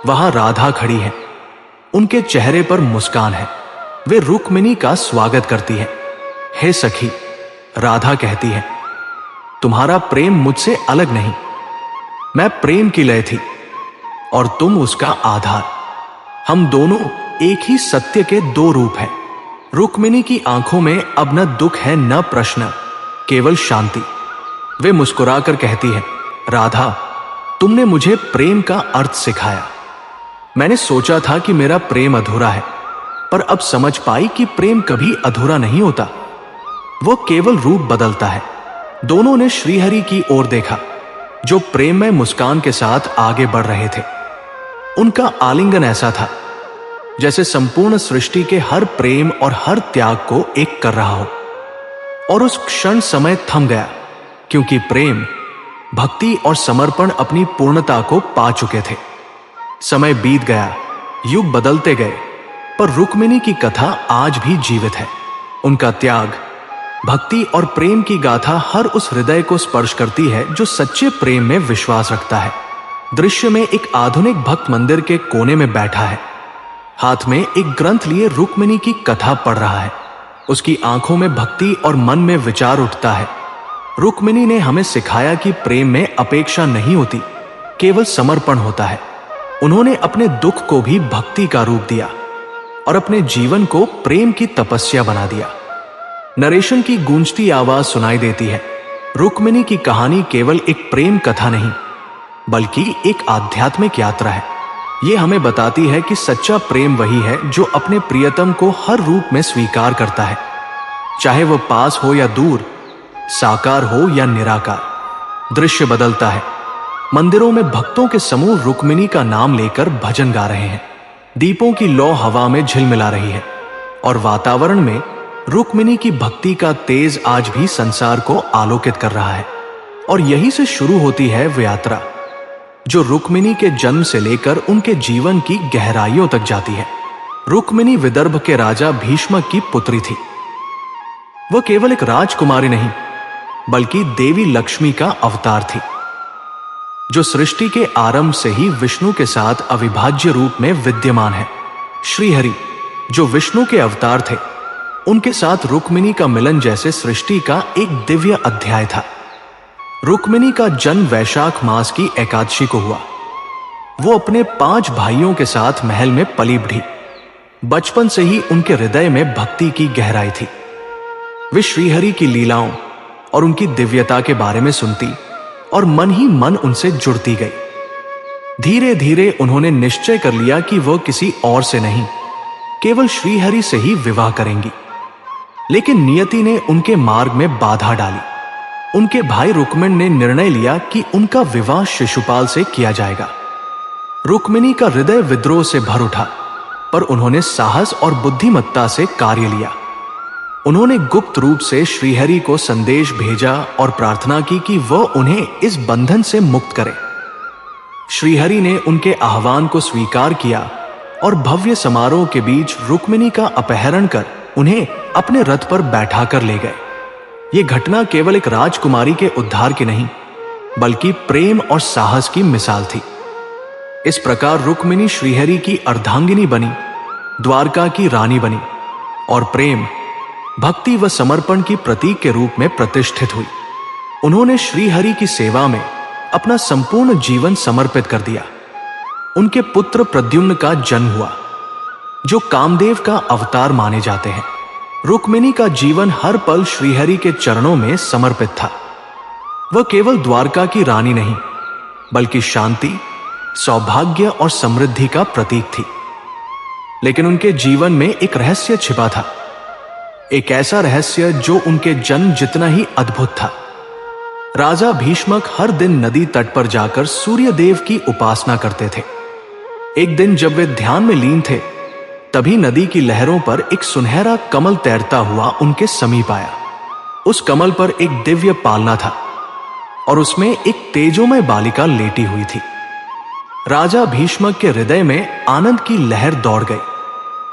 वहां राधा खड़ी है। उनके चेहरे पर मुस्कान है। वे रुक्मिणी का स्वागत करती है। हे सखी, राधा कहती है, तुम्हारा प्रेम मुझसे अलग नहीं। मैं प्रेम की लय थी और तुम उसका आधार। हम दोनों एक ही सत्य के दो रूप हैं। रुक्मिणी की आंखों में अब न दुख है न प्रश्न, केवल शांति। वे मुस्कुराकर कहती है, राधा, तुमने मुझे प्रेम का अर्थ सिखाया। मैंने सोचा था कि मेरा प्रेम अधूरा है, पर अब समझ पाई कि प्रेम कभी अधूरा नहीं होता। वो केवल रूप बदलता है। दोनों ने श्रीहरि की ओर देखा, जो प्रेम में मुस्कान के साथ आगे बढ़ रहे थे। उनका आलिंगन ऐसा था जैसे संपूर्ण सृष्टि के हर प्रेम और हर त्याग को एक कर रहा हो। और उस क्षण समय थम गया, क्योंकि प्रेम, भक्ति और समर्पण अपनी पूर्णता को पा चुके थे। समय बीत गया, युग बदलते गए, पर रुक्मिणी की कथा आज भी जीवित है। उनका त्याग, भक्ति और प्रेम की गाथा हर उस हृदय को स्पर्श करती है जो सच्चे प्रेम में विश्वास रखता है। दृश्य में एक आधुनिक भक्त मंदिर के कोने में बैठा है। हाथ में एक ग्रंथ लिए रुक्मिणी की कथा पढ़ रहा है। उसकी आंखों में भक्ति और मन में विचार उठता है। रुक्मिणी ने हमें सिखाया कि प्रेम में अपेक्षा नहीं होती, केवल समर्पण होता है। उन्होंने अपने दुख को भी भक्ति का रूप दिया और अपने जीवन को प्रेम की तपस्या बना दिया। नरेशन की गूंजती आवाज सुनाई देती है। रुक्मिणी की कहानी केवल एक प्रेम कथा नहीं, बल्कि एक आध्यात्मिक यात्रा है। यह हमें बताती है कि सच्चा प्रेम वही है जो अपने प्रियतम को हर रूप में स्वीकार करता है, चाहे वह पास हो या दूर, साकार हो या निराकार। दृश्य बदलता है। मंदिरों में भक्तों के समूह रुक्मिणी का नाम लेकर भजन गा रहे हैं। दीपों की लौ हवा में झिलमिला रही है और वातावरण में रुक्मिणी की भक्ति का तेज आज भी संसार को आलोकित कर रहा है। और यहीं से शुरू होती है वह यात्रा जो रुक्मिणी के जन्म से लेकर उनके जीवन की गहराइयों तक जाती है। रुक्मिणी विदर्भ के राजा भीष्मक की पुत्री थी। वह केवल एक राजकुमारी नहीं, बल्कि देवी लक्ष्मी का अवतार थी, जो सृष्टि के आरंभ से ही विष्णु के साथ अविभाज्य रूप में विद्यमान है। श्रीहरि, जो विष्णु के अवतार थे, उनके साथ रुक्मिणी का मिलन जैसे सृष्टि का एक दिव्य अध्याय था। रुक्मिणी का जन्म वैशाख मास की एकादशी को हुआ। वो अपने 5 भाइयों के साथ महल में पली बढ़ी। बचपन से ही उनके हृदय में भक्ति की गहराई थी। वे श्रीहरि की लीलाओं और उनकी दिव्यता के बारे में सुनती और मन ही मन उनसे जुड़ती गई। धीरे धीरे उन्होंने निश्चय कर लिया कि वह किसी और से नहीं, केवल श्रीहरि से ही विवाह करेंगी। लेकिन नियति ने उनके मार्ग में बाधा डाली। उनके भाई रुक्मिण ने निर्णय लिया कि उनका विवाह शिशुपाल से किया जाएगा। रुक्मिणी का हृदय विद्रोह से भर उठा, पर उन्होंने साहस और बुद्धिमत्ता से कार्य लिया। उन्होंने गुप्त रूप से श्रीहरि को संदेश भेजा और प्रार्थना की कि वह उन्हें इस बंधन से मुक्त करे। श्रीहरि ने उनके आह्वान को स्वीकार किया और भव्य समारोह के बीच रुक्मिणी का अपहरण कर उन्हें अपने रथ पर बैठा कर ले गए। यह घटना केवल एक राजकुमारी के उद्धार की नहीं, बल्कि प्रेम और साहस की मिसाल थी। इस प्रकार रुक्मिणी श्रीहरि की अर्धांगिनी बनी, द्वारका की रानी बनी और प्रेम, भक्ति व समर्पण की प्रतीक के रूप में प्रतिष्ठित हुई। उन्होंने श्रीहरि की सेवा में अपना संपूर्ण जीवन समर्पित कर दिया। उनके पुत्र प्रद्युम्न का जन्म हुआ, जो कामदेव का अवतार माने जाते हैं। रुक्मिणी का जीवन हर पल श्रीहरि के चरणों में समर्पित था। वह केवल द्वारका की रानी नहीं, बल्कि शांति, सौभाग्य और समृद्धि का प्रतीक थी। लेकिन उनके जीवन में एक रहस्य छिपा था, एक ऐसा रहस्य जो उनके जन्म जितना ही अद्भुत था। राजा भीष्मक हर दिन नदी तट पर जाकर सूर्यदेव की उपासना करते थे। एक दिन जब वे ध्यान में लीन थे, तभी नदी की लहरों पर एक सुनहरा कमल तैरता हुआ उनके समीप आया। उस कमल पर एक दिव्य पालना था और उसमें एक तेजोमय बालिका लेटी हुई थी। राजा भीष्मक के हृदय में आनंद की लहर दौड़ गई।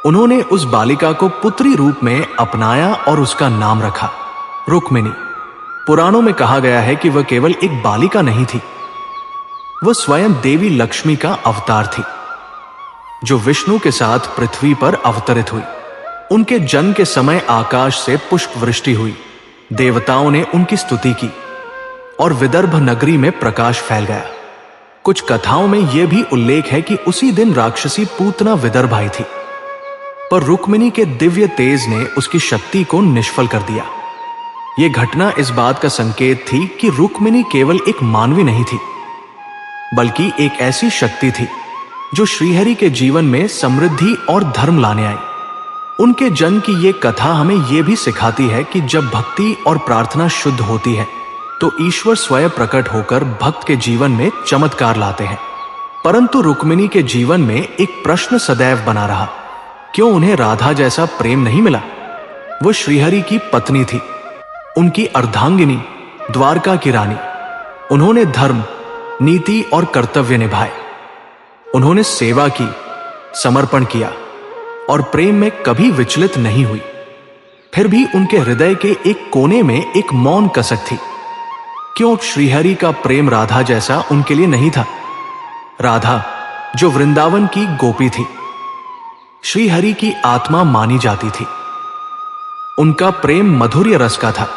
उन्होंने उस बालिका को पुत्री रूप में अपनाया और उसका नाम रखा रुक्मिणी। पुराणों में कहा गया है कि वह केवल एक बालिका नहीं थी, वह स्वयं देवी लक्ष्मी का अवतार थी, जो विष्णु के साथ पृथ्वी पर अवतरित हुई। उनके जन्म के समय आकाश से पुष्प वृष्टि हुई, देवताओं ने उनकी स्तुति की और विदर्भ नगरी में प्रकाश फैल गया। कुछ कथाओं में यह भी उल्लेख है कि उसी दिन राक्षसी पूतना विदर्भ आई थी, पर रुक्मिणी के दिव्य तेज ने उसकी शक्ति को निष्फल कर दिया। यह घटना इस बात का संकेत थी कि रुक्मिणी केवल एक मानवी नहीं थी, बल्कि एक ऐसी शक्ति थी जो श्रीहरि के जीवन में समृद्धि और धर्म लाने आई। उनके जन्म की यह कथा हमें यह भी सिखाती है कि जब भक्ति और प्रार्थना शुद्ध होती है तो ईश्वर स्वयं प्रकट होकर भक्त के जीवन में चमत्कार लाते हैं। परंतु रुक्मिणी के जीवन में एक प्रश्न सदैव बना रहा, क्यों उन्हें राधा जैसा प्रेम नहीं मिला? वो श्रीहरि की पत्नी थी, उनकी अर्धांगिनी, द्वारका की रानी। उन्होंने धर्म, नीति और कर्तव्य निभाए। उन्होंने सेवा की, समर्पण किया और प्रेम में कभी विचलित नहीं हुई। फिर भी उनके हृदय के एक कोने में एक मौन कसक थी। क्यों श्रीहरि का प्रेम राधा जैसा उनके लिए नहीं था? राधा जो वृंदावन की गोपी थी, श्रीहरि की आत्मा मानी जाती थी। उनका प्रेम मधुर्य रस का था,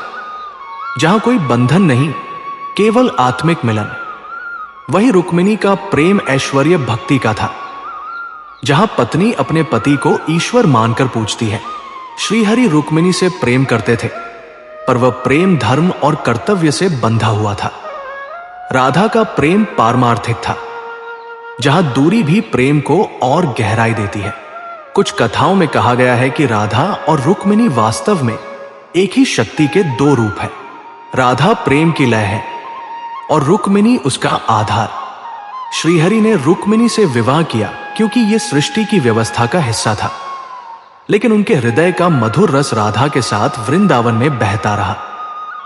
जहां कोई बंधन नहीं, केवल आत्मिक मिलन। वही रुक्मिणी का प्रेम ऐश्वर्य भक्ति का था, जहां पत्नी अपने पति को ईश्वर मानकर पूजती है। श्रीहरि रुक्मिणी से प्रेम करते थे, पर वह प्रेम धर्म और कर्तव्य से बंधा हुआ था। राधा का प्रेम पारमार्थिक था, जहां दूरी भी प्रेम को और गहराई देती है। कुछ कथाओं में कहा गया है कि राधा और रुक्मिणी वास्तव में एक ही शक्ति के दो रूप है। राधा प्रेम की लय है और रुक्मिणी उसका आधार। श्रीहरि ने रुक्मिणी से विवाह किया क्योंकि यह सृष्टि की व्यवस्था का हिस्सा था, लेकिन उनके हृदय का मधुर रस राधा के साथ वृंदावन में बहता रहा।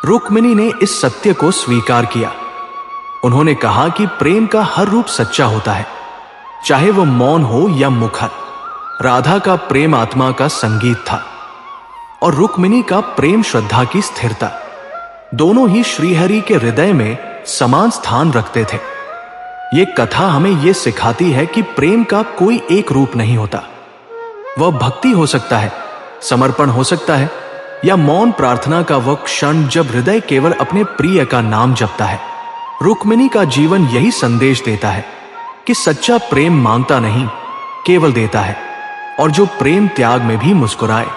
रुक्मिणी ने इस सत्य को स्वीकार किया। उन्होंने कहा कि प्रेम का हर रूप सच्चा होता है, चाहे वह मौन हो या मुखर। राधा का प्रेम आत्मा का संगीत था और रुक्मिणी का प्रेम श्रद्धा की स्थिरता। दोनों ही श्रीहरि के हृदय में समान स्थान रखते थे। यह कथा हमें यह सिखाती है कि प्रेम का कोई एक रूप नहीं होता। वह भक्ति हो सकता है, समर्पण हो सकता है, या मौन प्रार्थना का वह क्षण जब हृदय केवल अपने प्रिय का नाम जपता है। रुक्मिणी का जीवन यही संदेश देता है कि सच्चा प्रेम मांगता नहीं, केवल देता है, और जो प्रेम त्याग में भी मुस्कुराए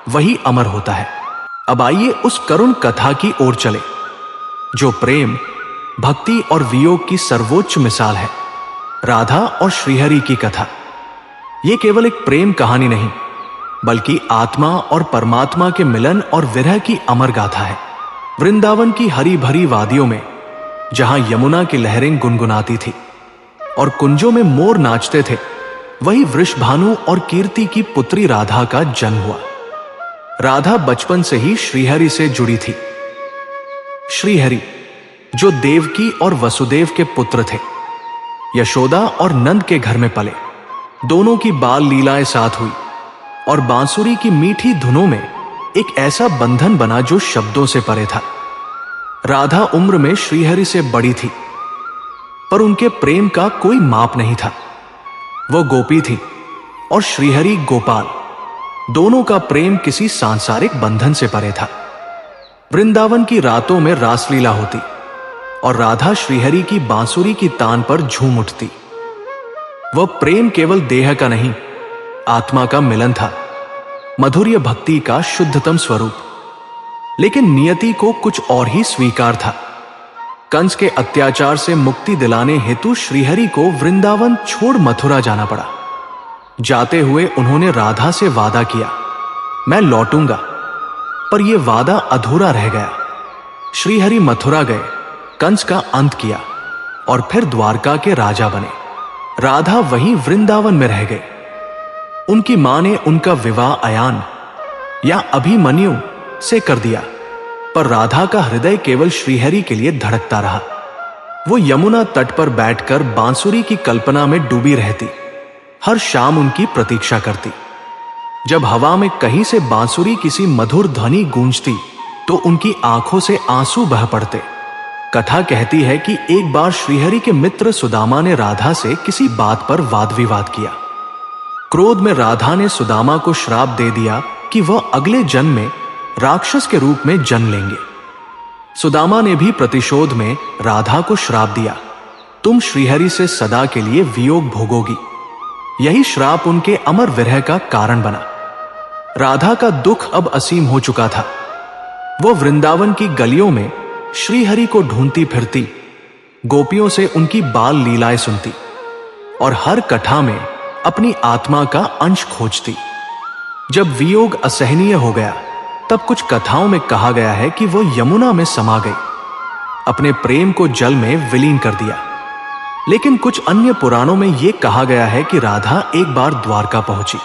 वही अमर होता है। अब आइए उस करुण कथा की ओर चले, जो प्रेम, भक्ति और वियोग की सर्वोच्च मिसाल है। राधा और श्रीहरि की कथा यह केवल एक प्रेम कहानी नहीं, बल्कि आत्मा और परमात्मा के मिलन और विरह की अमर गाथा है। वृंदावन की हरी भरी वादियों में, जहां यमुना की लहरें गुनगुनाती थी और कुंजों में मोर नाचते थे, वही वृषभानु और कीर्ति की पुत्री राधा का जन्म हुआ। राधा बचपन से ही श्रीहरि से जुड़ी थी। श्रीहरि जो देवकी और वसुदेव के पुत्र थे, यशोदा और नंद के घर में पले। दोनों की बाल लीलाएं साथ हुई और बांसुरी की मीठी धुनों में एक ऐसा बंधन बना जो शब्दों से परे था। राधा उम्र में श्रीहरि से बड़ी थी, पर उनके प्रेम का कोई माप नहीं था। वो गोपी थी और श्रीहरि गोपाल। दोनों का प्रेम किसी सांसारिक बंधन से परे था। वृंदावन की रातों में रासलीला होती और राधा श्रीहरि की बांसुरी की तान पर झूम उठती। वह प्रेम केवल देह का नहीं, आत्मा का मिलन था, मधुर्य भक्ति का शुद्धतम स्वरूप। लेकिन नियति को कुछ और ही स्वीकार था। कंस के अत्याचार से मुक्ति दिलाने हेतु श्रीहरि को वृंदावन छोड़ मथुरा जाना पड़ा। जाते हुए उन्होंने राधा से वादा किया, मैं लौटूंगा, पर यह वादा अधूरा रह गया। श्रीहरि मथुरा गए, कंस का अंत किया और फिर द्वारका के राजा बने। राधा वहीं वृंदावन में रह गए। उनकी मां ने उनका विवाह अयान या अभिमन्यु से कर दिया, पर राधा का हृदय केवल श्रीहरि के लिए धड़कता रहा। वो यमुना तट पर बैठकर बांसुरी की कल्पना में डूबी रहती, हर शाम उनकी प्रतीक्षा करती। जब हवा में कहीं से बांसुरी किसी मधुर ध्वनि गूंजती तो उनकी आंखों से आंसू बह पड़ते। कथा कहती है कि एक बार श्रीहरि के मित्र सुदामा ने राधा से किसी बात पर वाद विवाद किया। क्रोध में राधा ने सुदामा को श्राप दे दिया कि वह अगले जन्म में राक्षस के रूप में जन्म लेंगे। सुदामा ने भी प्रतिशोध में राधा को श्राप दिया, तुम श्रीहरि से सदा के लिए वियोग भोगोगी। यही श्राप उनके अमर विरह का कारण बना। राधा का दुख अब असीम हो चुका था। वो वृंदावन की गलियों में श्रीहरि को ढूंढती फिरती, गोपियों से उनकी बाल लीलाएं सुनती और हर कथा में अपनी आत्मा का अंश खोजती। जब वियोग असहनीय हो गया तब कुछ कथाओं में कहा गया है कि वो यमुना में समा गई, अपने प्रेम को जल में विलीन कर दिया। लेकिन कुछ अन्य पुराणों में यह कहा गया है कि राधा एक बार द्वारका पहुंची।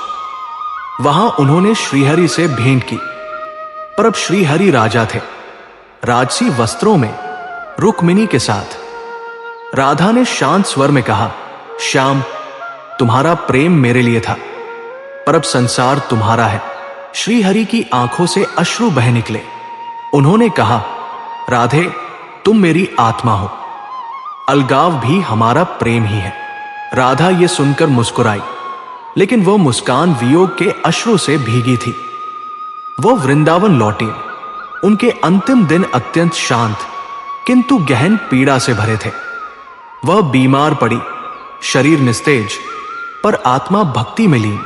वहां उन्होंने श्रीहरि से भेंट की, पर अब श्रीहरि राजा थे, राजसी वस्त्रों में, रुक्मिणी के साथ। राधा ने शांत स्वर में कहा, श्याम, तुम्हारा प्रेम मेरे लिए था, पर अब संसार तुम्हारा है। श्रीहरि की आंखों से अश्रु बह निकले। उन्होंने कहा, राधे, तुम मेरी आत्मा हो, अलगाव भी हमारा प्रेम ही है। राधा ये सुनकर मुस्कुराई, लेकिन वो मुस्कान वियोग के अश्रु से भीगी थी। वो वृंदावन लौटी। उनके अंतिम दिन अत्यंत शांत किंतु गहन पीड़ा से भरे थे। वह बीमार पड़ी, शरीर निस्तेज, पर आत्मा भक्ति में लीन।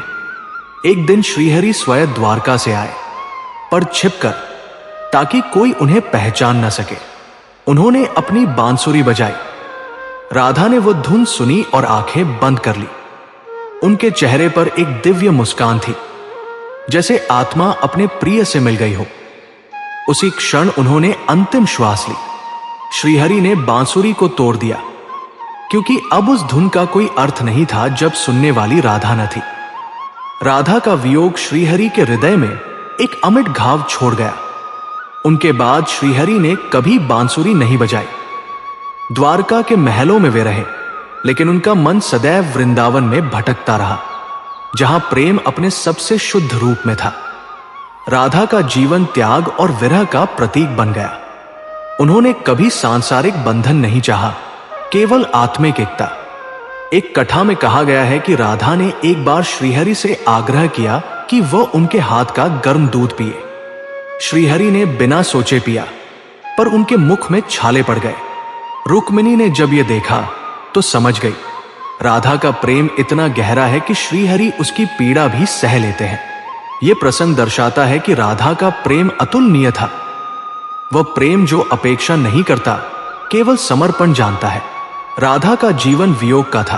एक दिन श्रीहरि स्वयं द्वारका से आए, पर छिपकर, ताकि कोई उन्हें पहचान न सके। उन्होंने अपनी बांसुरी बजाई। राधा ने वो धुन सुनी और आंखें बंद कर ली। उनके चेहरे पर एक दिव्य मुस्कान थी, जैसे आत्मा अपने प्रिय से मिल गई हो। उसी क्षण उन्होंने अंतिम श्वास ली। श्रीहरि ने बांसुरी को तोड़ दिया, क्योंकि अब उस धुन का कोई अर्थ नहीं था जब सुनने वाली राधा न थी। राधा का वियोग श्रीहरि के हृदय में एक अमिट घाव छोड़ गया। उनके बाद श्रीहरि ने कभी बांसुरी नहीं बजाई। द्वारका के महलों में वे रहे, लेकिन उनका मन सदैव वृंदावन में भटकता रहा, जहां प्रेम अपने सबसे शुद्ध रूप में था। राधा का जीवन त्याग और विरह का प्रतीक बन गया। उन्होंने कभी सांसारिक बंधन नहीं चाहा, केवल आत्मिक एकता। एक कथा में कहा गया है कि राधा ने एक बार श्रीहरि से आग्रह किया कि वह उनके हाथ का गर्म दूध पिए। श्रीहरि ने बिना सोचे पिया, पर उनके मुख में छाले पड़ गए। रुक्मिणी ने जब यह देखा तो समझ गई, राधा का प्रेम इतना गहरा है कि श्रीहरि उसकी पीड़ा भी सह लेते हैं। यह प्रसंग दर्शाता है कि राधा का प्रेम अतुलनीय था। वह प्रेम जो अपेक्षा नहीं करता, केवल समर्पण जानता है। राधा का जीवन वियोग का था,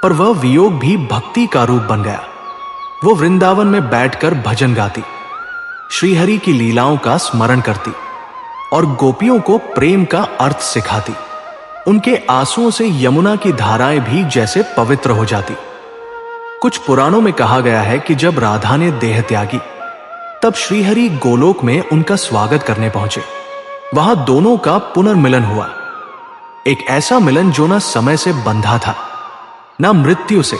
पर वह वियोग भी भक्ति का रूप बन गया। वो वृंदावन में बैठकर भजन गाती, श्रीहरि की लीलाओं का स्मरण करती और गोपियों को प्रेम का अर्थ सिखाती। उनके आंसुओं से यमुना की धाराएं भी जैसे पवित्र हो जाती। कुछ पुराणों में कहा गया है कि जब राधा ने देह त्यागी, तब श्रीहरि गोलोक में उनका स्वागत करने पहुंचे। वहां दोनों का पुनर्मिलन हुआ, एक ऐसा मिलन जो न समय से बंधा था, न मृत्यु से।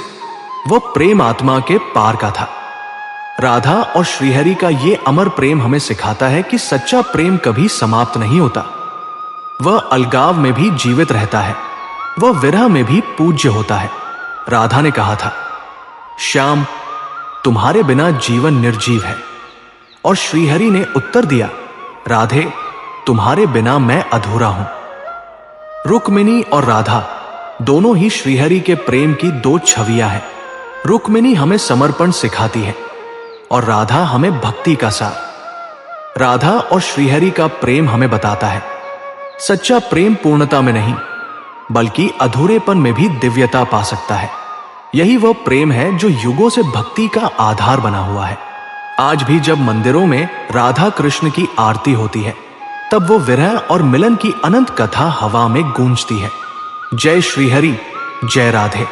वो प्रेम आत्मा के पार का था। राधा और श्रीहरि का ये अमर प्रेम हमें सिखाता है कि सच्चा प्रेम कभी समाप्त नहीं होता। वह अलगाव में भी जीवित रहता है, वह विरह में भी पूज्य होता है। राधा ने कहा था, श्याम, तुम्हारे बिना जीवन निर्जीव है, और श्रीहरि ने उत्तर दिया, राधे, तुम्हारे बिना मैं अधूरा हूं। रुक्मिणी और राधा दोनों ही श्रीहरि के प्रेम की दो छवियां हैं। रुक्मिणी हमें समर्पण सिखाती है और राधा हमें भक्ति का सार। राधा और श्रीहरि का प्रेम हमें बताता है, सच्चा प्रेम पूर्णता में नहीं, बल्कि अधूरेपन में भी दिव्यता पा सकता है। यही वह प्रेम है जो युगों से भक्ति का आधार बना हुआ है। आज भी जब मंदिरों में राधा कृष्ण की आरती होती है, तब वो विरह और मिलन की अनंत कथा हवा में गूंजती है। जय श्रीहरि, जय राधे।